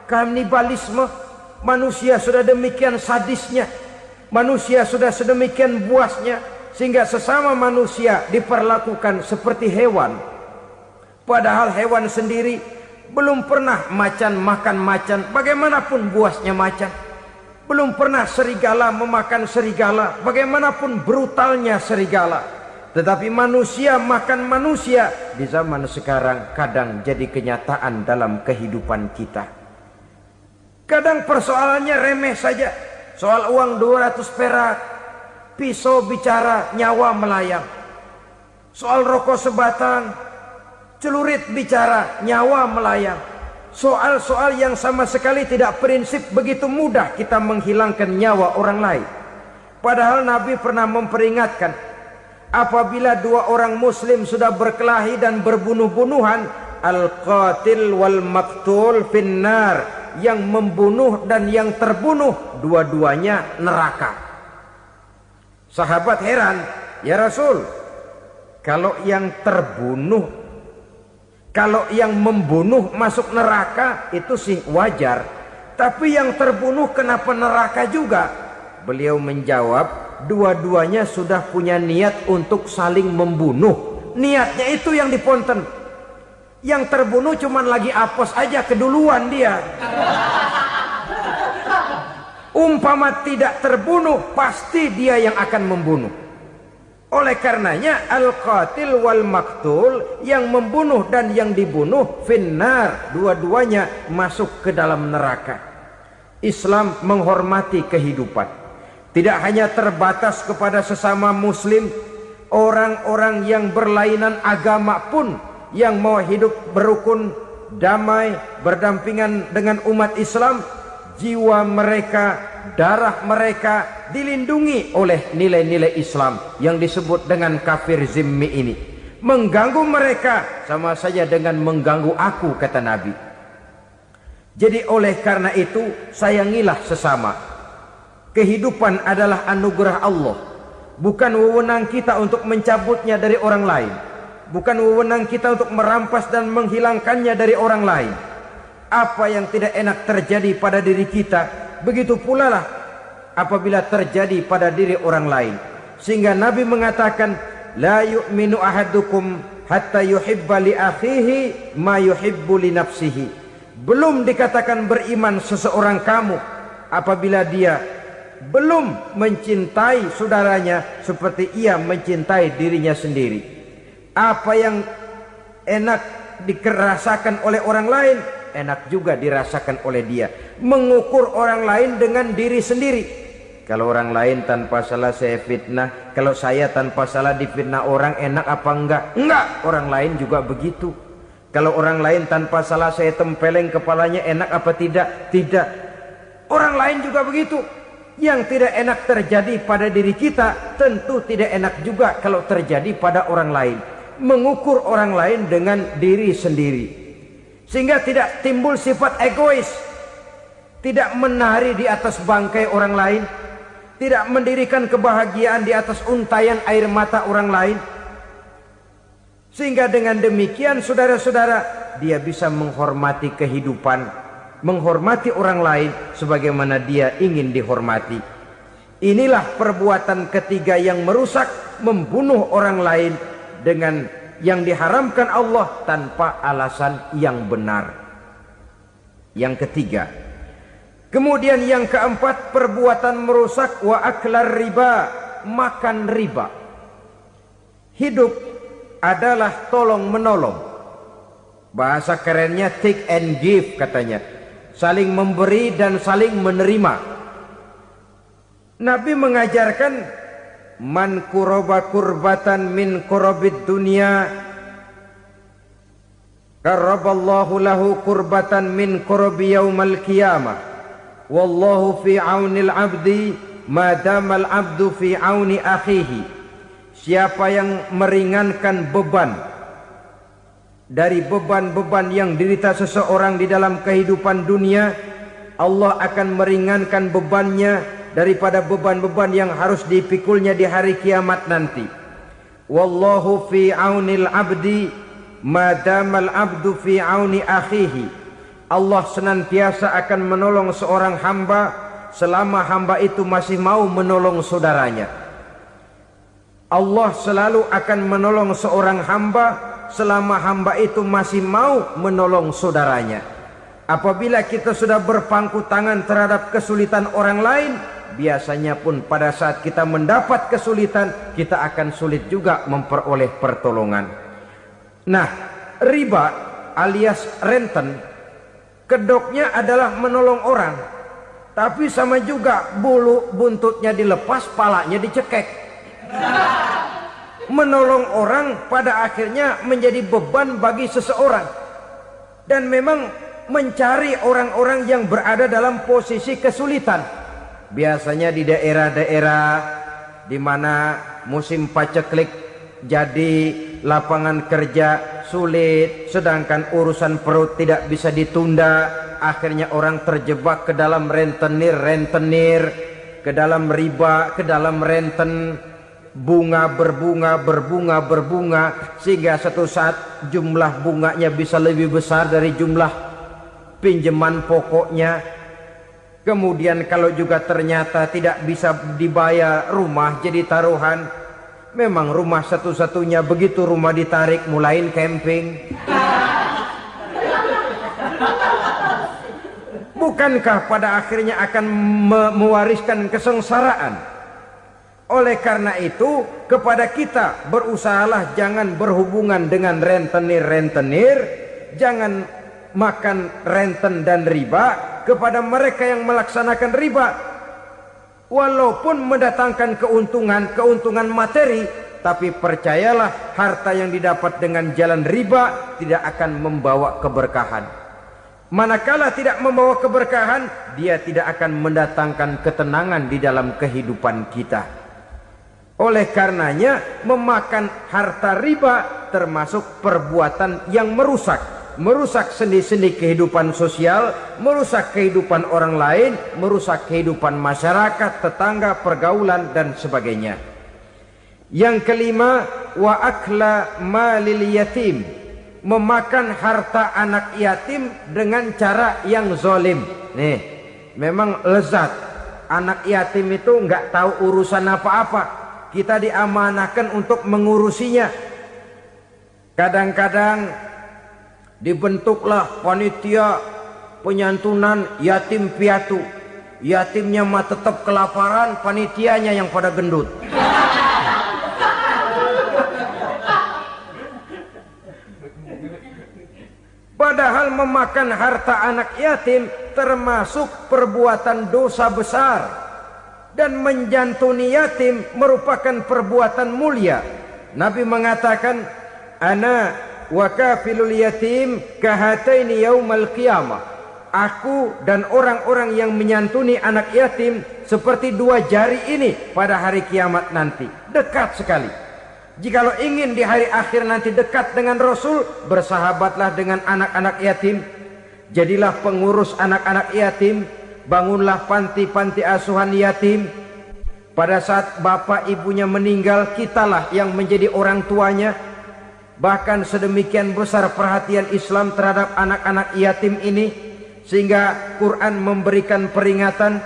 Kanibalisme. Manusia sudah demikian sadisnya, manusia sudah sedemikian buasnya, sehingga sesama manusia diperlakukan seperti hewan. Padahal hewan sendiri belum pernah macan makan macan, bagaimanapun buasnya macan. Belum pernah serigala memakan serigala, bagaimanapun brutalnya serigala. Tetapi manusia makan manusia di zaman sekarang kadang jadi kenyataan dalam kehidupan kita. Kadang persoalannya remeh saja. Soal uang 200 perak, pisau bicara, nyawa melayang. Soal rokok sebatang, celurit bicara, nyawa melayang. Soal-soal yang sama sekali tidak prinsip, begitu mudah kita menghilangkan nyawa orang lain. Padahal Nabi pernah memperingatkan, apabila dua orang muslim sudah berkelahi dan berbunuh-bunuhan, al-qatil wal maktul finnar, yang membunuh dan yang terbunuh dua-duanya neraka. Sahabat heran, ya Rasul, kalau yang terbunuh, kalau yang membunuh masuk neraka itu sih wajar, tapi yang terbunuh kenapa neraka juga? Beliau menjawab, dua-duanya sudah punya niat untuk saling membunuh. Niatnya itu yang diponten. Yang terbunuh cuman lagi apes aja, keduluan dia. Umpama tidak terbunuh, pasti dia yang akan membunuh. Oleh karenanya al-qatil wal maktul, yang membunuh dan yang dibunuh finnar, dua-duanya masuk ke dalam neraka. Islam menghormati kehidupan. Tidak hanya terbatas kepada sesama muslim, orang-orang yang berlainan agama pun yang mau hidup berukun, damai, berdampingan dengan umat Islam, jiwa mereka, darah mereka dilindungi oleh nilai-nilai Islam yang disebut dengan kafir zimmi ini. Mengganggu mereka sama saja dengan mengganggu aku, kata Nabi. Jadi oleh karena itu, sayangilah sesama. Kehidupan adalah anugerah Allah, bukan wewenang kita untuk mencabutnya dari orang lain, bukan wewenang kita untuk merampas dan menghilangkannya dari orang lain. Apa yang tidak enak terjadi pada diri kita, begitu pula lah apabila terjadi pada diri orang lain. Sehingga Nabi mengatakan, la yu'minu ahadukum hatta yuhibba li akhihi ma yuhibbu li nafsihi. Belum dikatakan beriman seseorang kamu apabila dia belum mencintai saudaranya seperti ia mencintai dirinya sendiri. Apa yang enak dirasakan oleh orang lain, enak juga dirasakan oleh dia. Mengukur orang lain dengan diri sendiri. Kalau orang lain tanpa salah saya fitnah, kalau saya tanpa salah difitnah orang, enak apa enggak? Enggak, orang lain juga begitu. Kalau orang lain tanpa salah saya tempeleng kepalanya, enak apa tidak? Tidak. Orang lain juga begitu. Yang tidak enak terjadi pada diri kita, tentu tidak enak juga kalau terjadi pada orang lain. Mengukur orang lain dengan diri sendiri, sehingga tidak timbul sifat egois, tidak menari di atas bangkai orang lain, tidak mendirikan kebahagiaan di atas untayan air mata orang lain. Sehingga dengan demikian saudara-saudara, dia bisa menghormati kehidupan, menghormati orang lain sebagaimana dia ingin dihormati. Inilah perbuatan ketiga yang merusak, membunuh orang lain dengan yang diharamkan Allah tanpa alasan yang benar. Yang ketiga. Kemudian yang keempat, perbuatan merusak wa aklar riba, makan riba. Hidup adalah tolong menolong. Bahasa kerennya take and give katanya. Saling memberi dan saling menerima. Nabi mengajarkan man kuraba kurbatan min kurabid dunya karaballahu lahu kurbatan min kurabi yaumal qiyamah. Wallahu fi aunil abdi madamal abdu fi auni akhihi. Siapa yang meringankan beban dari beban-beban yang dirita seseorang di dalam kehidupan dunia, Allah akan meringankan bebannya daripada beban-beban yang harus dipikulnya di hari kiamat nanti. Wallahu fi aunil abdi madamal abdu fi auni akhihi. Allah senantiasa akan menolong seorang hamba selama hamba itu masih mau menolong saudaranya. Allah selalu akan menolong seorang hamba selama hamba itu masih mau menolong saudaranya. Apabila kita sudah berpangku tangan terhadap kesulitan orang lain, biasanya pun pada saat kita mendapat kesulitan, kita akan sulit juga memperoleh pertolongan. Nah, riba alias renten, kedoknya adalah menolong orang, tapi sama juga bulu buntutnya dilepas, palanya dicekek. Menolong orang pada akhirnya menjadi beban bagi seseorang, dan memang mencari orang-orang yang berada dalam posisi kesulitan. Biasanya di daerah-daerah di mana musim paceklik, jadi lapangan kerja sulit, sedangkan urusan perut tidak bisa ditunda. Akhirnya orang terjebak ke dalam rentenir, ke dalam riba, ke dalam renten. Bunga berbunga, sehingga satu saat jumlah bunganya bisa lebih besar dari jumlah pinjaman pokoknya. Kemudian kalau juga ternyata tidak bisa dibayar, rumah jadi taruhan. Memang rumah satu-satunya, begitu rumah ditarik mulain camping. Bukankah pada akhirnya akan mewariskan kesengsaraan? Oleh karena itu, kepada kita berusahalah jangan berhubungan dengan rentenir, jangan makan renten dan riba kepada mereka yang melaksanakan riba. Walaupun mendatangkan keuntungan materi, tapi percayalah harta yang didapat dengan jalan riba tidak akan membawa keberkahan. Manakala tidak membawa keberkahan, dia tidak akan mendatangkan ketenangan di dalam kehidupan kita. Oleh karenanya, memakan harta riba termasuk perbuatan yang merusak sendi-sendi kehidupan sosial, merusak kehidupan orang lain, merusak kehidupan masyarakat, tetangga, pergaulan dan sebagainya. Yang kelima, wa akla malil yatim, memakan harta anak yatim dengan cara yang zalim. Nih, memang lezat. Anak yatim itu nggak tahu urusan apa-apa. Kita diamanahkan untuk mengurusinya. Kadang-kadang dibentuklah panitia penyantunan yatim piatu. Yatimnya mah tetap kelaparan, panitianya yang pada gendut. Padahal memakan harta anak yatim termasuk perbuatan dosa besar. Dan menjantuni yatim merupakan perbuatan mulia. Nabi mengatakan, ana wa kafilul yatim kahataini yaumal qiyamah. Aku dan orang-orang yang menyantuni anak yatim seperti dua jari ini pada hari kiamat nanti. Dekat sekali. Jikalau ingin di hari akhir nanti dekat dengan Rasul, bersahabatlah dengan anak-anak yatim. Jadilah pengurus anak-anak yatim. Bangunlah panti-panti asuhan yatim. Pada saat bapak ibunya meninggal, kitalah yang menjadi orang tuanya. Bahkan sedemikian besar perhatian Islam terhadap anak-anak yatim ini, sehingga Quran memberikan peringatan,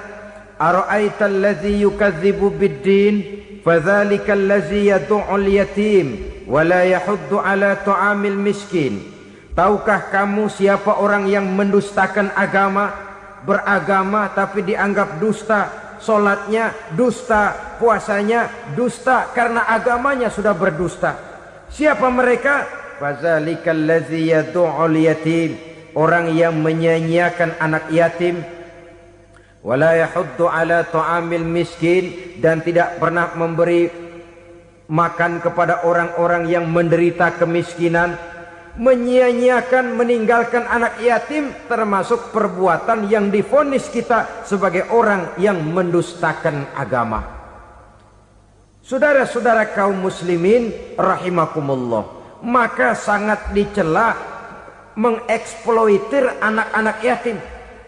ara'aital ladzi yukadzibu biddin fadzalikal ladzi yad'ul yatim wa la yahuddu ala ta'amil miskin. Tahukah kamu siapa orang yang mendustakan agama? Beragama tapi dianggap dusta, solatnya dusta, puasanya dusta, karena agamanya sudah berdusta. Siapa mereka? Fazalikal ladzi yad'ul yatim, orang yang menyanyiakan anak yatim. wala yahuddu ala ta'amil miskin, dan tidak pernah memberi makan kepada orang-orang yang menderita kemiskinan. Menyia-nyiakan, meninggalkan anak yatim termasuk perbuatan yang divonis kita sebagai orang yang mendustakan agama. Saudara-saudara kaum muslimin rahimakumullah, maka sangat dicela mengeksploitir anak-anak yatim,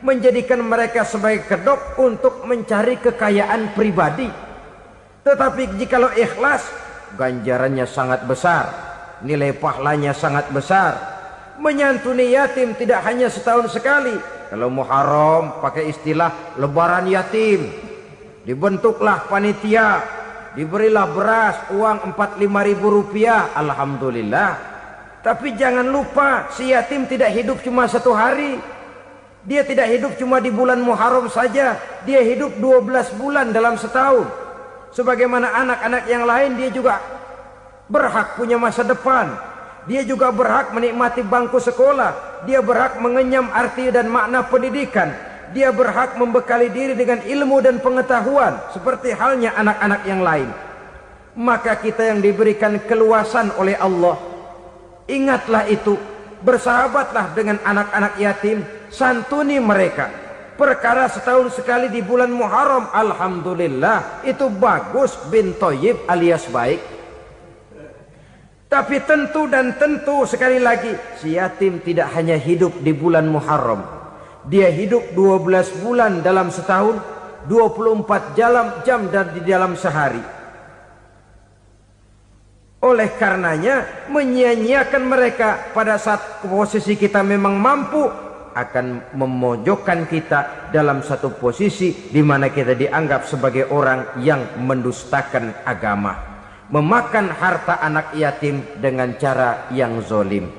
menjadikan mereka sebagai kedok untuk mencari kekayaan pribadi. Tetapi jikalau ikhlas, ganjarannya sangat besar, nilai pahalanya sangat besar. Menyantuni yatim tidak hanya setahun sekali. Kalau Muharram pakai istilah lebaran yatim, dibentuklah panitia, diberilah beras, uang 45.000 rupiah, alhamdulillah. Tapi jangan lupa, si yatim tidak hidup cuma satu hari. Dia tidak hidup cuma di bulan Muharram saja, dia hidup 12 bulan dalam setahun. Sebagaimana anak-anak yang lain, dia juga berhak punya masa depan. Dia juga berhak menikmati bangku sekolah. Dia berhak mengenyam arti dan makna pendidikan. Dia berhak membekali diri dengan ilmu dan pengetahuan seperti halnya anak-anak yang lain. Maka kita yang diberikan keluasan oleh Allah, ingatlah itu, bersahabatlah dengan anak-anak yatim, santuni mereka. Perkara setahun sekali di bulan Muharram, alhamdulillah, itu bagus, bin Thayyib alias baik. Tapi tentu dan tentu sekali lagi, si yatim tidak hanya hidup di bulan Muharram. Dia hidup 12 bulan dalam setahun, 24 jam dan di dalam sehari. Oleh karenanya, menyia-nyiakan mereka pada saat posisi kita memang mampu akan memojokkan kita dalam satu posisi di mana kita dianggap sebagai orang yang mendustakan agama, memakan harta anak yatim dengan cara yang zolim.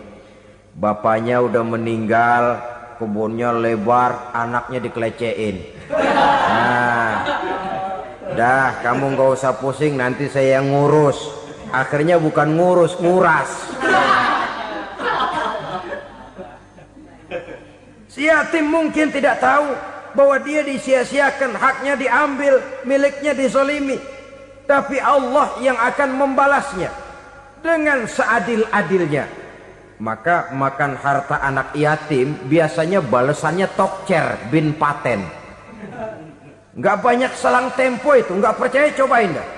Bapaknya udah meninggal, kebunnya lebar, anaknya dikelecehin. Nah, dah kamu gak usah pusing, nanti saya yang ngurus. Akhirnya bukan ngurus, nguras. Si yatim mungkin tidak tahu bahwa dia disia-siakan, haknya diambil, miliknya dizalimi. Tapi Allah yang akan membalasnya dengan seadil-adilnya. Maka makan harta anak yatim biasanya balasannya tokcer bin paten. Nggak banyak selang tempo itu, nggak percaya cobain dah.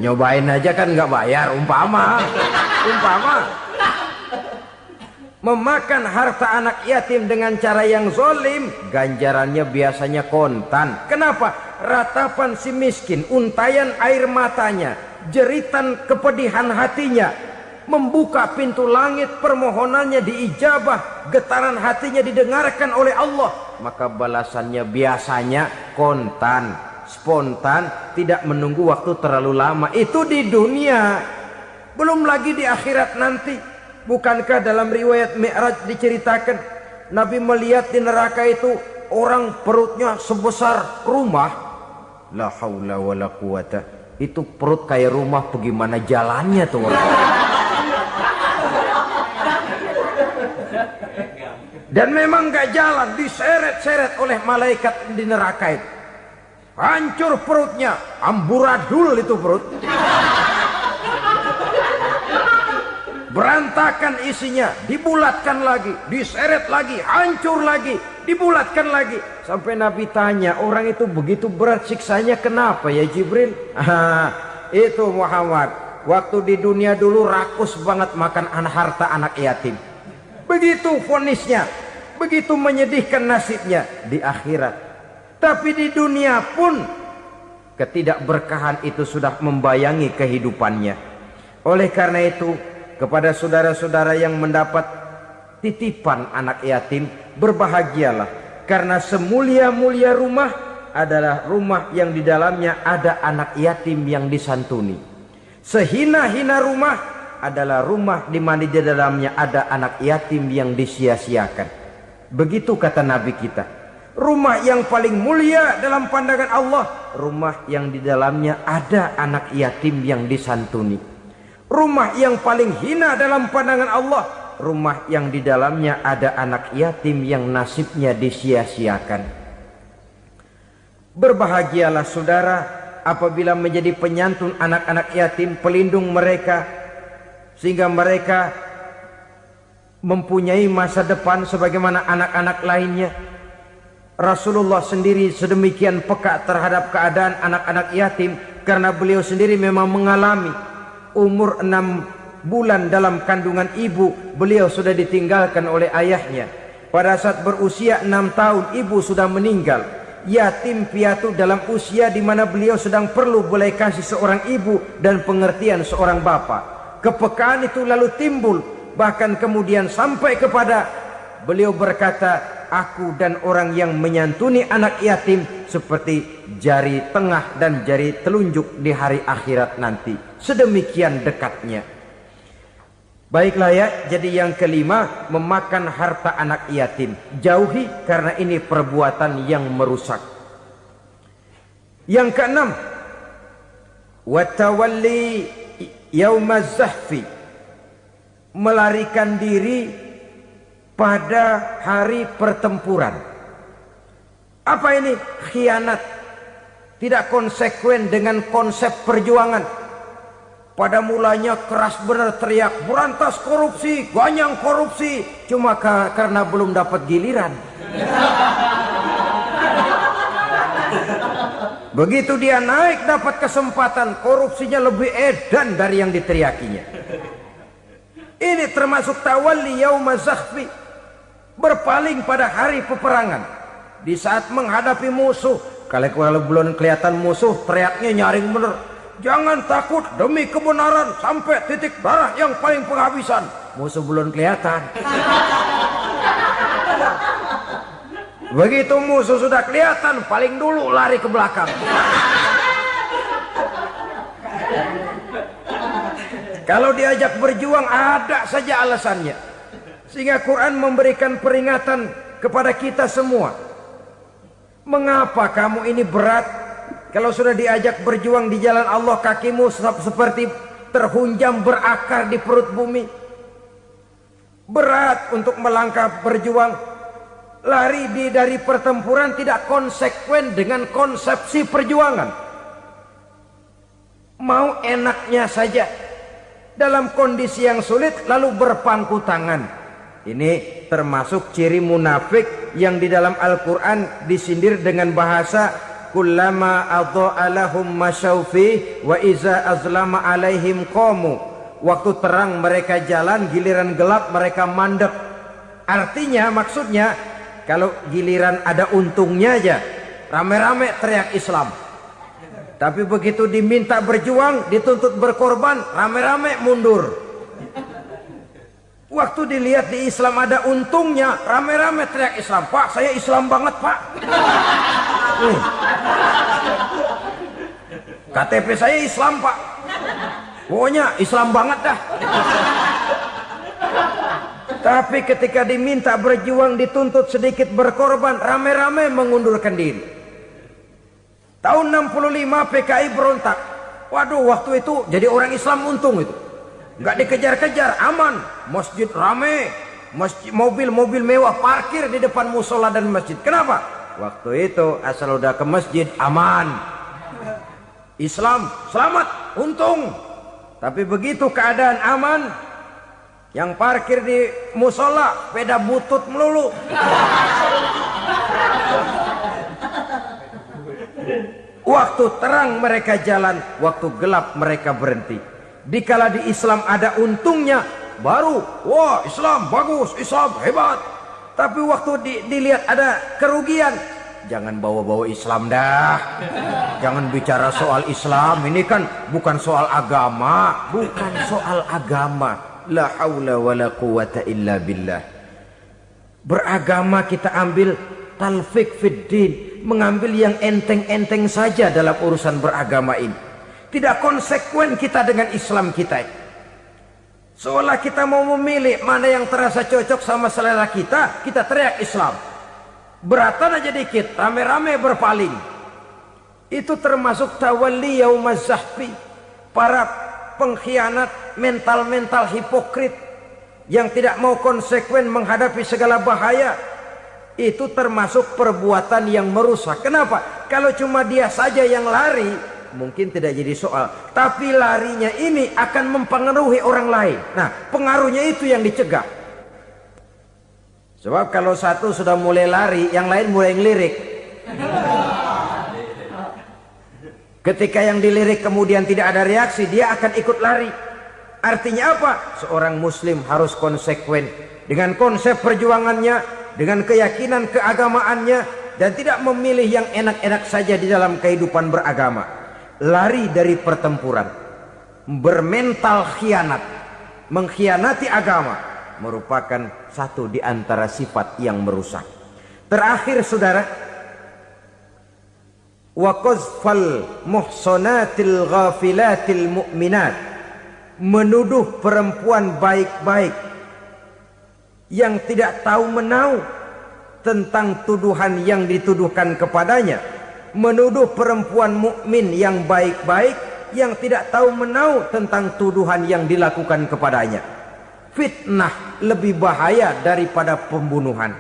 Nyobain aja kan nggak bayar, umpama. Memakan harta anak yatim dengan cara yang zolim, ganjarannya biasanya kontan. Kenapa? Ratapan si miskin, untayan air matanya, jeritan kepedihan hatinya, membuka pintu langit, permohonannya diijabah, getaran hatinya didengarkan oleh Allah. Maka balasannya biasanya kontan, spontan, tidak menunggu waktu terlalu lama. Itu di dunia, belum lagi di akhirat nanti. Bukankah dalam riwayat Mi'raj diceritakan Nabi melihat di neraka itu orang perutnya sebesar rumah. La haula wala quwata. Itu perut kayak rumah, bagaimana jalannya tuh orang? Dan memang gak jalan, diseret-seret oleh malaikat di neraka itu. Hancur perutnya, amburadul itu perut. Berantakan isinya, dibulatkan lagi, diseret lagi, hancur lagi, dibulatkan lagi. Sampai Nabi tanya, orang itu begitu berat siksanya kenapa ya Jibril? Itu Muhammad, waktu di dunia dulu rakus banget makan harta anak yatim. Begitu vonisnya, begitu menyedihkan nasibnya di akhirat. Tapi di dunia pun ketidakberkahan itu sudah membayangi kehidupannya. Oleh karena itu, kepada saudara-saudara yang mendapat titipan anak yatim, berbahagialah, karena semulia-mulia rumah adalah rumah yang di dalamnya ada anak yatim yang disantuni. Sehina-hina rumah adalah rumah di mana di dalamnya ada anak yatim yang disia-siakan. Begitu kata Nabi kita. Rumah yang paling mulia dalam pandangan Allah, rumah yang di dalamnya ada anak yatim yang disantuni. Rumah yang paling hina dalam pandangan Allah, rumah yang di dalamnya ada anak yatim yang nasibnya disia-siakan. Berbahagialah saudara apabila menjadi penyantun anak-anak yatim, pelindung mereka, sehingga mereka mempunyai masa depan sebagaimana anak-anak lainnya. Rasulullah sendiri sedemikian peka terhadap keadaan anak-anak yatim karena beliau sendiri memang mengalami umur 6 bulan dalam kandungan ibu, beliau sudah ditinggalkan oleh ayahnya. Pada saat berusia 6 tahun ibu sudah meninggal. Yatim piatu dalam usia di mana beliau sedang perlu belas kasih seorang ibu dan pengertian seorang bapa. Kepekaan itu lalu timbul, bahkan kemudian sampai kepada beliau berkata, aku dan orang yang menyantuni anak yatim seperti jari tengah dan jari telunjuk di hari akhirat nanti. Sedemikian dekatnya. Baiklah ya, jadi yang kelima, memakan harta anak yatim. Jauhi karena ini perbuatan yang merusak. Yang keenam, watawalli yaumaz zahfi, melarikan diri pada hari pertempuran. Apa ini? Khianat. Tidak konsekuen dengan konsep perjuangan. Pada mulanya keras benar teriak, berantas korupsi, ganyang korupsi. Cuma karena belum dapat giliran. Begitu dia naik dapat kesempatan, korupsinya lebih edan dari yang diteriakinya. Ini termasuk tawalli yaumaz zahfi, berpaling pada hari peperangan. Di saat menghadapi musuh, kalau belum kelihatan musuh, teriaknya nyaring bener. Jangan takut demi kebenaran sampai titik darah yang paling penghabisan. Musuh belum kelihatan. Begitu musuh sudah kelihatan, paling dulu lari ke belakang. Kalau diajak berjuang ada saja alasannya. Sehingga Quran memberikan peringatan kepada kita semua. Mengapa kamu ini berat? Kalau sudah diajak berjuang di jalan Allah, kakimu seperti terhunjam berakar di perut bumi. Berat untuk melangkah berjuang. Lari dari pertempuran tidak konsekuen dengan konsepsi perjuangan. Mau enaknya saja. Dalam kondisi yang sulit lalu berpangku tangan. Ini termasuk ciri munafik yang di dalam Al-Quran disindir dengan bahasa kullama adha'a lahum masyaufi wa iza azlama alaihim qamu. Waktu terang mereka jalan, giliran gelap mereka mandek. Artinya, maksudnya kalau giliran ada untungnya aja rame-rame teriak Islam. Tapi begitu diminta berjuang, dituntut berkorban, rame-rame mundur. Waktu dilihat di Islam ada untungnya, rame-rame teriak Islam. Pak, saya Islam banget, Pak. KTP saya Islam, Pak. Pokoknya Islam banget dah. Tapi ketika diminta berjuang, dituntut sedikit berkorban, rame-rame mengundurkan diri. Tahun 65 PKI berontak. Waduh, waktu itu jadi orang Islam untung itu. Nggak dikejar-kejar, aman. Masjid rame, mobil-mobil mewah parkir di depan musola dan masjid. Kenapa? Waktu itu asal udah ke masjid aman. Islam selamat, untung. Tapi begitu keadaan aman, yang parkir di musola sepeda butut melulu. Waktu terang mereka jalan, waktu gelap mereka berhenti. Dikala di Islam ada untungnya, baru wah Islam bagus, Islam hebat. Tapi waktu dilihat ada kerugian, jangan bawa-bawa Islam dah. Jangan bicara soal Islam, ini kan bukan soal agama. Bukan soal agama. La haula wa la quwata illa billah. Beragama kita ambil talfik fid din, mengambil yang enteng-enteng saja dalam urusan beragama ini. Tidak konsekuen kita dengan Islam kita. Seolah kita mau memilih mana yang terasa cocok sama selera kita, kita teriak Islam. Beratan aja dikit, rame-rame berpaling. Itu termasuk tawalli yaumaz zahfi. Para pengkhianat, mental-mental hipokrit. yang tidak mau konsekuen menghadapi segala bahaya, itu termasuk perbuatan yang merusak. Kenapa? Kalau cuma dia saja yang lari, mungkin tidak jadi soal. Tapi larinya ini akan mempengaruhi orang lain. Nah, pengaruhnya itu yang dicegah. Sebab kalau satu sudah mulai lari, yang lain mulai ngelirik. Ketika yang dilirik kemudian tidak ada reaksi, dia akan ikut lari. Artinya apa? Seorang muslim harus konsekuen dengan konsep perjuangannya, dengan keyakinan keagamaannya, dan tidak memilih yang enak-enak saja di dalam kehidupan beragama. Lari dari pertempuran, bermental khianat, mengkhianati agama, merupakan satu di antara sifat yang merusak. Terakhir saudara, wa qazfal muhsanatil ghafilatil mu'minat, menuduh perempuan baik-baik yang tidak tahu menahu tentang tuduhan yang dituduhkan kepadanya, menuduh perempuan mukmin yang baik-baik yang tidak tahu menahu tentang tuduhan yang dilakukan kepadanya. Fitnah lebih bahaya daripada pembunuhan.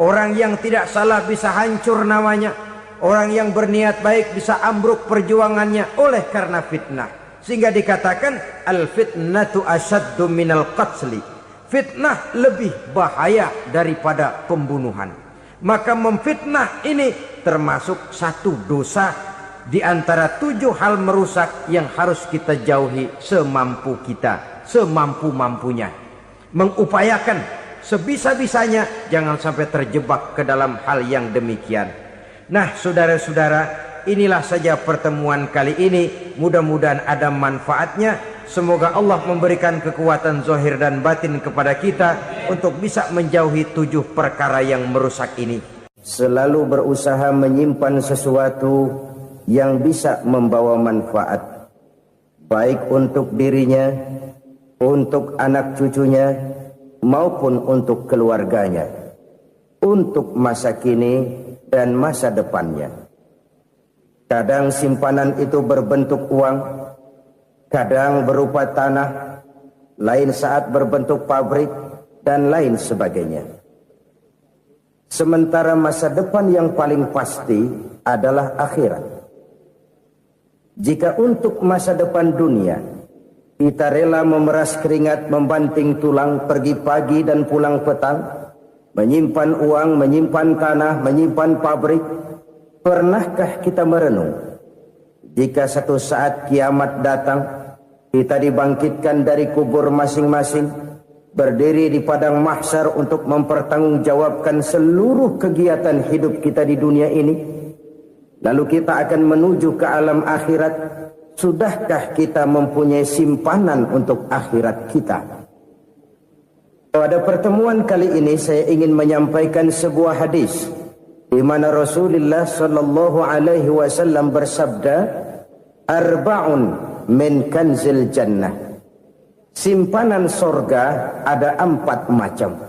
Orang yang tidak salah bisa hancur namanya, orang yang berniat baik bisa ambruk perjuangannya oleh karena fitnah. Sehingga dikatakan al-fitnatu asyaddu minal qatli. Fitnah lebih bahaya daripada pembunuhan. Maka memfitnah ini termasuk satu dosa di antara 7 hal merusak yang harus kita jauhi semampu kita, semampu-mampunya. Mengupayakan sebisa-bisanya jangan sampai terjebak ke dalam hal yang demikian. Nah, saudara-saudara, inilah saja pertemuan kali ini. Mudah-mudahan ada manfaatnya. Semoga Allah memberikan kekuatan zahir dan batin kepada kita untuk bisa menjauhi 7 perkara yang merusak ini. Selalu berusaha menyimpan sesuatu yang bisa membawa manfaat, baik untuk dirinya, untuk anak cucunya, maupun untuk keluarganya, untuk masa kini dan masa depannya. Kadang simpanan itu berbentuk uang, kadang berupa tanah, lain saat berbentuk pabrik, dan lain sebagainya. Sementara masa depan yang paling pasti adalah akhirat. Jika untuk masa depan dunia kita rela memeras keringat, membanting tulang, pergi pagi dan pulang petang, menyimpan uang, menyimpan tanah, menyimpan pabrik, pernahkah kita merenung jika satu saat kiamat datang, kita dibangkitkan dari kubur masing-masing, berdiri di padang mahsyar untuk mempertanggungjawabkan seluruh kegiatan hidup kita di dunia ini, lalu kita akan menuju ke alam akhirat. Sudahkah kita mempunyai simpanan untuk akhirat kita? Pada pertemuan kali ini saya ingin menyampaikan sebuah hadis di mana Rasulullah sallallahu alaihi wasallam bersabda, arba'un min kanzil jannah. Simpanan sorga ada 4 macam.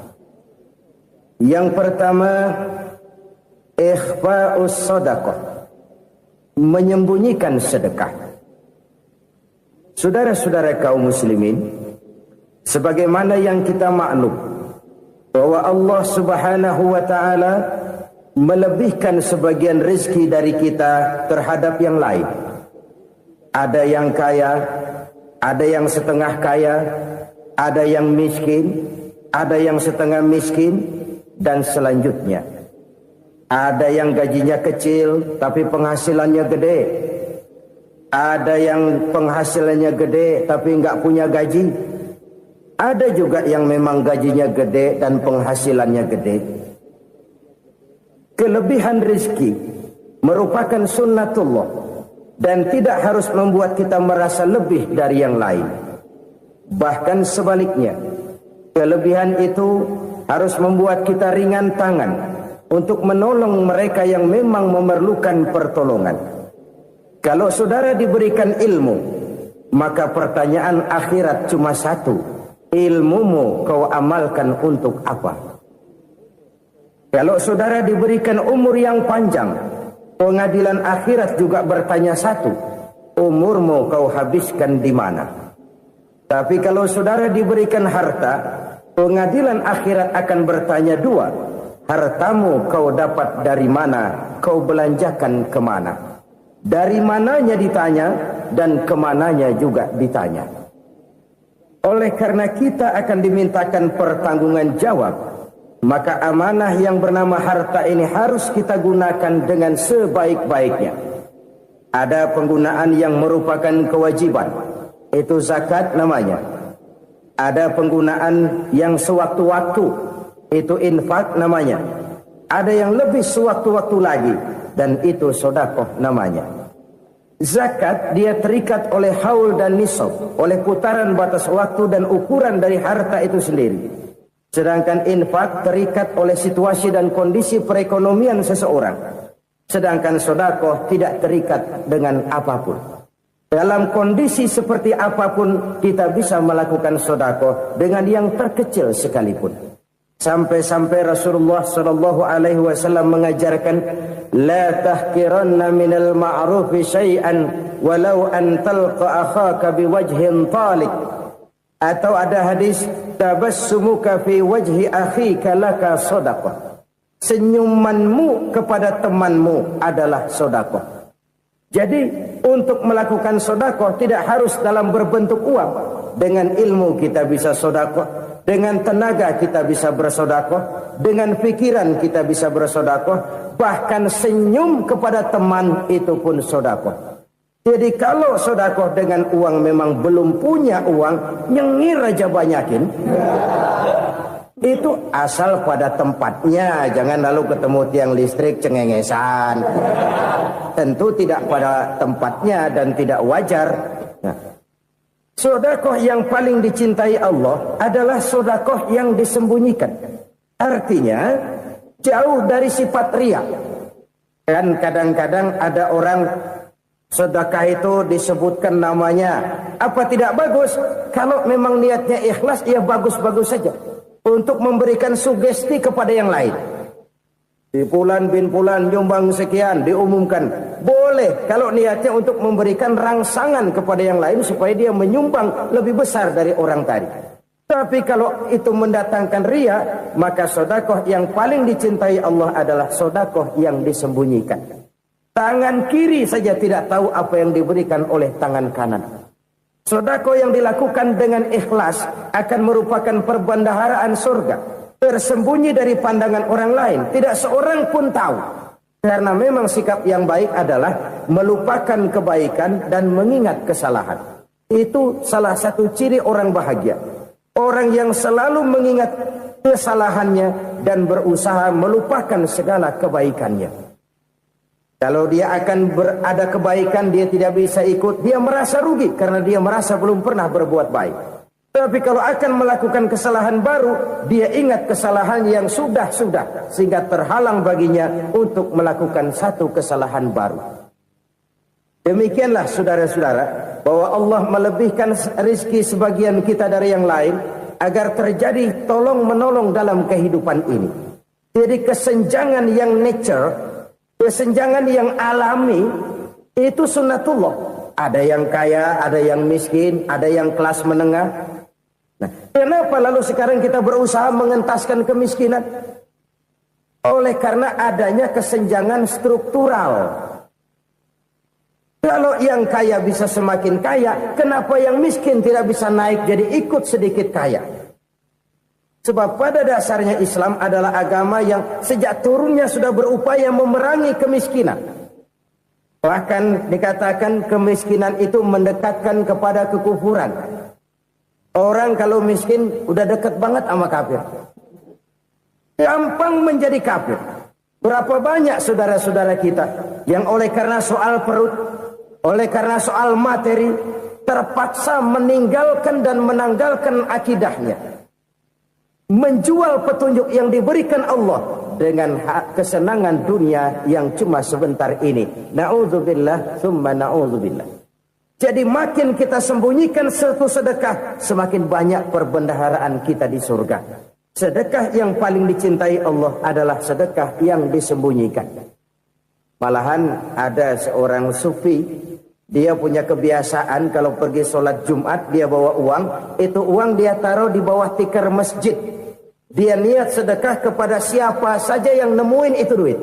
Yang pertama, ikhfa'us sadaqah, menyembunyikan sedekah. Saudara-saudara kaum muslimin, sebagaimana yang kita maklum bahwa Allah Subhanahu wa taala melebihkan sebagian rezeki dari kita terhadap yang lain. Ada yang kaya, ada yang setengah kaya, ada yang miskin, ada yang setengah miskin, dan selanjutnya. Ada yang gajinya kecil tapi penghasilannya gede. Ada yang penghasilannya gede tapi nggak punya gaji. Ada juga yang memang gajinya gede dan penghasilannya gede. Kelebihan rezeki merupakan sunnatullah dan tidak harus membuat kita merasa lebih dari yang lain. Bahkan sebaliknya, kelebihan itu harus membuat kita ringan tangan untuk menolong mereka yang memang memerlukan pertolongan. Kalau saudara diberikan ilmu, maka pertanyaan akhirat cuma satu, ilmumu kau amalkan untuk apa? Kalau saudara diberikan umur yang panjang, pengadilan akhirat juga bertanya satu, umurmu kau habiskan di mana? Tapi kalau saudara diberikan harta, pengadilan akhirat akan bertanya dua. Hartamu kau dapat dari mana? Kau belanjakan kemana? Dari mananya ditanya, dan kemananya juga ditanya. Oleh karena kita akan dimintakan pertanggungan jawab, maka amanah yang bernama harta ini harus kita gunakan dengan sebaik-baiknya. Ada penggunaan yang merupakan kewajiban, itu zakat namanya. Ada penggunaan yang sewaktu-waktu, itu infak namanya. Ada yang lebih sewaktu-waktu lagi, dan itu sedekah namanya. Zakat dia terikat oleh haul dan nisab, oleh putaran batas waktu dan ukuran dari harta itu sendiri. Sedangkan infak terikat oleh situasi dan kondisi perekonomian seseorang. Sedangkan sedekah tidak terikat dengan apapun. Dalam kondisi seperti apapun kita bisa melakukan sedekah dengan yang terkecil sekalipun. Sampai-sampai Rasulullah sallallahu alaihi wasallam mengajarkan, la tahqiranna minal ma'rufi syai'an walau an talqa akhaka biwajhin talik. Atau ada hadis, tabassumuka fi wajhi akhika laka sedekah. Senyumanmu kepada temanmu adalah sedekah. Jadi untuk melakukan sedekah tidak harus dalam berbentuk uang. Dengan ilmu kita bisa sedekah, dengan tenaga kita bisa bersedekah, dengan pikiran kita bisa bersedekah, bahkan senyum kepada teman itu pun sedekah. Jadi kalau sedekah dengan uang memang belum punya uang, nyengir aja banyakin. Itu asal pada tempatnya, jangan lalu ketemu tiang listrik cengengesan. Tentu tidak pada tempatnya dan tidak wajar. Nah, sedekah yang paling dicintai Allah adalah sedekah yang disembunyikan. Artinya jauh dari sifat riya. Kan kadang-kadang ada orang sedekah itu disebutkan namanya. Apa tidak bagus? Kalau memang niatnya ikhlas, ya bagus-bagus saja. Untuk memberikan sugesti kepada yang lain. Di Fulan bin Fulan nyumbang sekian, diumumkan. Boleh kalau niatnya untuk memberikan rangsangan kepada yang lain supaya dia menyumbang lebih besar dari orang tadi. Tapi kalau itu mendatangkan riya, maka sedekah yang paling dicintai Allah adalah sedekah yang disembunyikan. Tangan kiri saja tidak tahu apa yang diberikan oleh tangan kanan. Sedekah yang dilakukan dengan ikhlas akan merupakan perbendaharaan surga, tersembunyi dari pandangan orang lain, tidak seorang pun tahu. Karena memang sikap yang baik adalah melupakan kebaikan dan mengingat kesalahan. Itu salah satu ciri orang bahagia. Orang yang selalu mengingat kesalahannya dan berusaha melupakan segala kebaikannya. Kalau dia akan berada kebaikan, dia tidak bisa ikut, dia merasa rugi karena dia merasa belum pernah berbuat baik. Tapi kalau akan melakukan kesalahan baru, dia ingat kesalahan yang sudah-sudah, sehingga terhalang baginya untuk melakukan satu kesalahan baru. Demikianlah saudara-saudara, bahwa Allah melebihkan rizki sebagian kita dari yang lain, agar terjadi tolong-menolong dalam kehidupan ini. Jadi kesenjangan yang nature, kesenjangan yang alami, itu sunnatullah. Ada yang kaya, ada yang miskin, ada yang kelas menengah. Nah, kenapa lalu sekarang kita berusaha mengentaskan kemiskinan? Oleh karena adanya kesenjangan struktural. Kalau yang kaya bisa semakin kaya, kenapa yang miskin tidak bisa naik jadi ikut sedikit kaya? Sebab pada dasarnya Islam adalah agama yang sejak turunnya sudah berupaya memerangi kemiskinan. Bahkan dikatakan kemiskinan itu mendekatkan kepada kekufuran. Orang kalau miskin udah dekat banget sama kafir. Gampang menjadi kafir. Berapa banyak saudara-saudara kita yang oleh karena soal perut, oleh karena soal materi, terpaksa meninggalkan dan menanggalkan akidahnya. Menjual petunjuk yang diberikan Allah dengan kesenangan dunia yang cuma sebentar ini. Na'udzubillah, thumma na'udzubillah. Jadi makin kita sembunyikan satu sedekah, semakin banyak perbendaharaan kita di surga. Sedekah yang paling dicintai Allah adalah sedekah yang disembunyikan. Malahan ada seorang sufi, Dia punya kebiasaan kalau pergi sholat Jumat dia bawa uang. Itu uang dia taruh di bawah tikar masjid. Dia niat sedekah kepada siapa saja yang nemuin itu duit.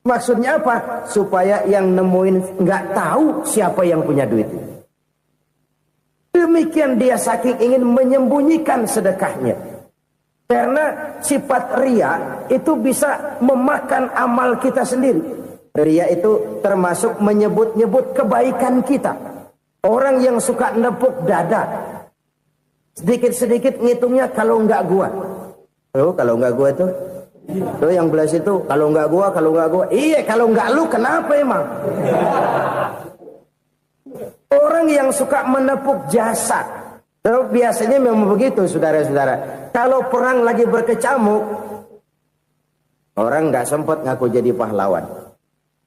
Maksudnya apa? Supaya yang nemuin nggak tahu siapa yang punya duit. Demikian dia saking ingin menyembunyikan sedekahnya. Karena sifat riya itu bisa memakan amal kita sendiri. Riya itu termasuk menyebut-nyebut kebaikan kita. Orang yang suka nepuk dada, sedikit-sedikit ngitungnya kalau enggak gua. Oh, kalau enggak gua tuh yang belas itu kalau enggak gua. Iya, kalau enggak lu kenapa emang? Orang yang suka menepuk jasad. Biasanya memang begitu, saudara-saudara. Kalau perang lagi berkecamuk, orang enggak sempat ngaku jadi pahlawan.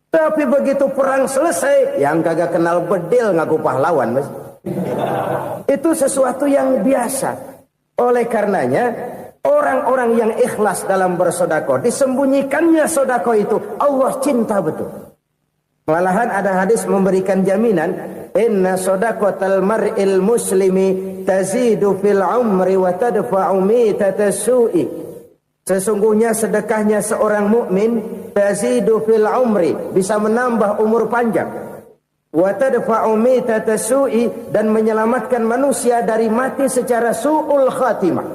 Tapi begitu perang selesai, yang kagak kenal bedil ngaku pahlawan, Mas. Itu sesuatu yang biasa. Oleh karenanya, orang-orang yang ikhlas dalam bersedekah, disembunyikannya sedekah itu, Allah cinta betul. Malahan ada hadis memberikan jaminan, inna shadaqatal mar'il muslimi tazidu fil umri wa tadfa'u mitatas su'i. Sesungguhnya sedekahnya seorang mukmin tazidu fil umri, bisa menambah umur panjang, wa tadfa'u mitatas su'i, dan menyelamatkan manusia dari mati secara su'ul khatimah.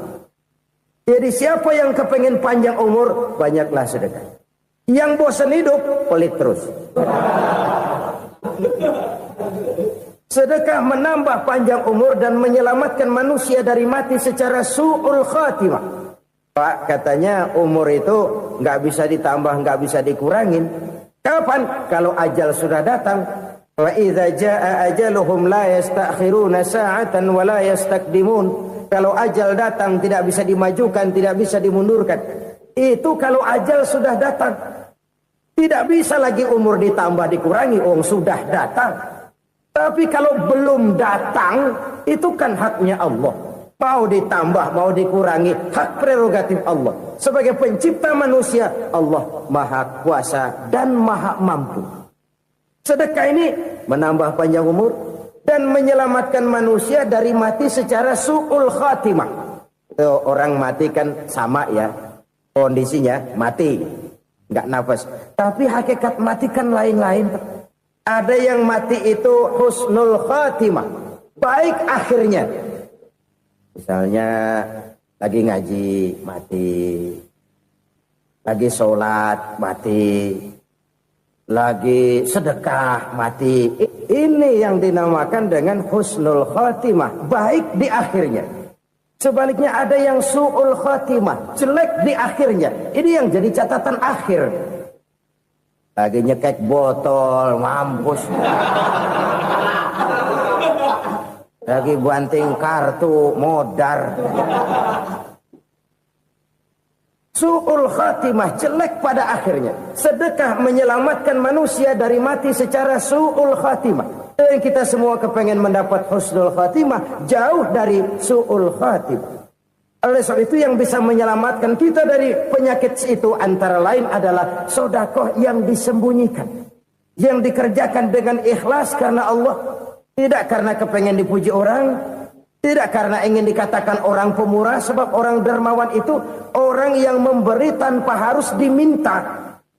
Jadi siapa yang kepengen panjang umur, banyaklah sedekah. Yang bosan hidup, pelit terus. Sedekah menambah panjang umur dan menyelamatkan manusia dari mati secara su'ul khatimah. Pak, katanya umur itu nggak bisa ditambah, nggak bisa dikurangin. Kapan? Kalau ajal sudah datang. Wa idza jaa ajaluhum la yastakhiruna sa'atan wa la yastaqdimun. Kalau ajal datang tidak bisa dimajukan, tidak bisa dimundurkan. Itu kalau ajal sudah datang. Tidak bisa lagi umur ditambah dikurangi, sudah datang. Tapi kalau belum datang, itu kan haknya Allah. Mau ditambah, mau dikurangi, hak prerogatif Allah. Sebagai pencipta manusia, Allah maha kuasa dan maha mampu. Sedekah ini menambah panjang umur dan menyelamatkan manusia dari mati secara su'ul khatimah. Orang mati kan sama ya, kondisinya mati, nggak nafas. Tapi hakikat mati kan lain-lain. Ada yang mati itu husnul khatimah, baik akhirnya. Misalnya lagi ngaji mati, lagi sholat mati, lagi sedekah mati. Ini yang dinamakan dengan husnul khatimah, baik di akhirnya. Sebaliknya ada yang su'ul khatimah, jelek di akhirnya. Ini yang jadi catatan akhir. Lagi nyekek botol, mampus. Lagi banting kartu, modar. Su'ul khatimah, jelek pada akhirnya. Sedekah menyelamatkan manusia dari mati secara su'ul khatimah. Dan kita semua kepengen mendapat husnul khatimah, jauh dari su'ul khatimah. Oleh sebab itu yang bisa menyelamatkan kita dari penyakit itu antara lain adalah sedekah yang disembunyikan. Yang dikerjakan dengan ikhlas karena Allah. Tidak karena kepengen dipuji orang, tidak karena ingin dikatakan orang pemurah, sebab orang dermawan itu orang yang memberi tanpa harus diminta.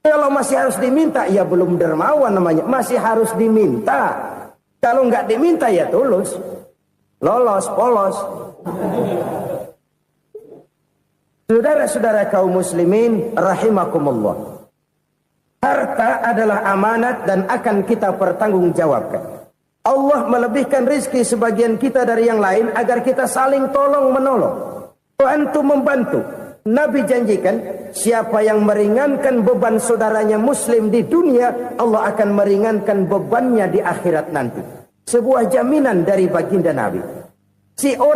Kalau masih harus diminta, ya belum dermawan namanya, masih harus diminta. Kalau nggak diminta ya tulus, lolos, polos. Saudara-saudara kaum muslimin rahimakumullah. Harta adalah amanat dan akan kita pertanggungjawabkan. Allah melebihkan rizki sebagian kita dari yang lain agar kita saling tolong menolong, bantu membantu. Nabi janjikan siapa yang meringankan beban saudaranya muslim di dunia, Allah akan meringankan bebannya di akhirat nanti. Sebuah jaminan dari baginda Nabi. Si orang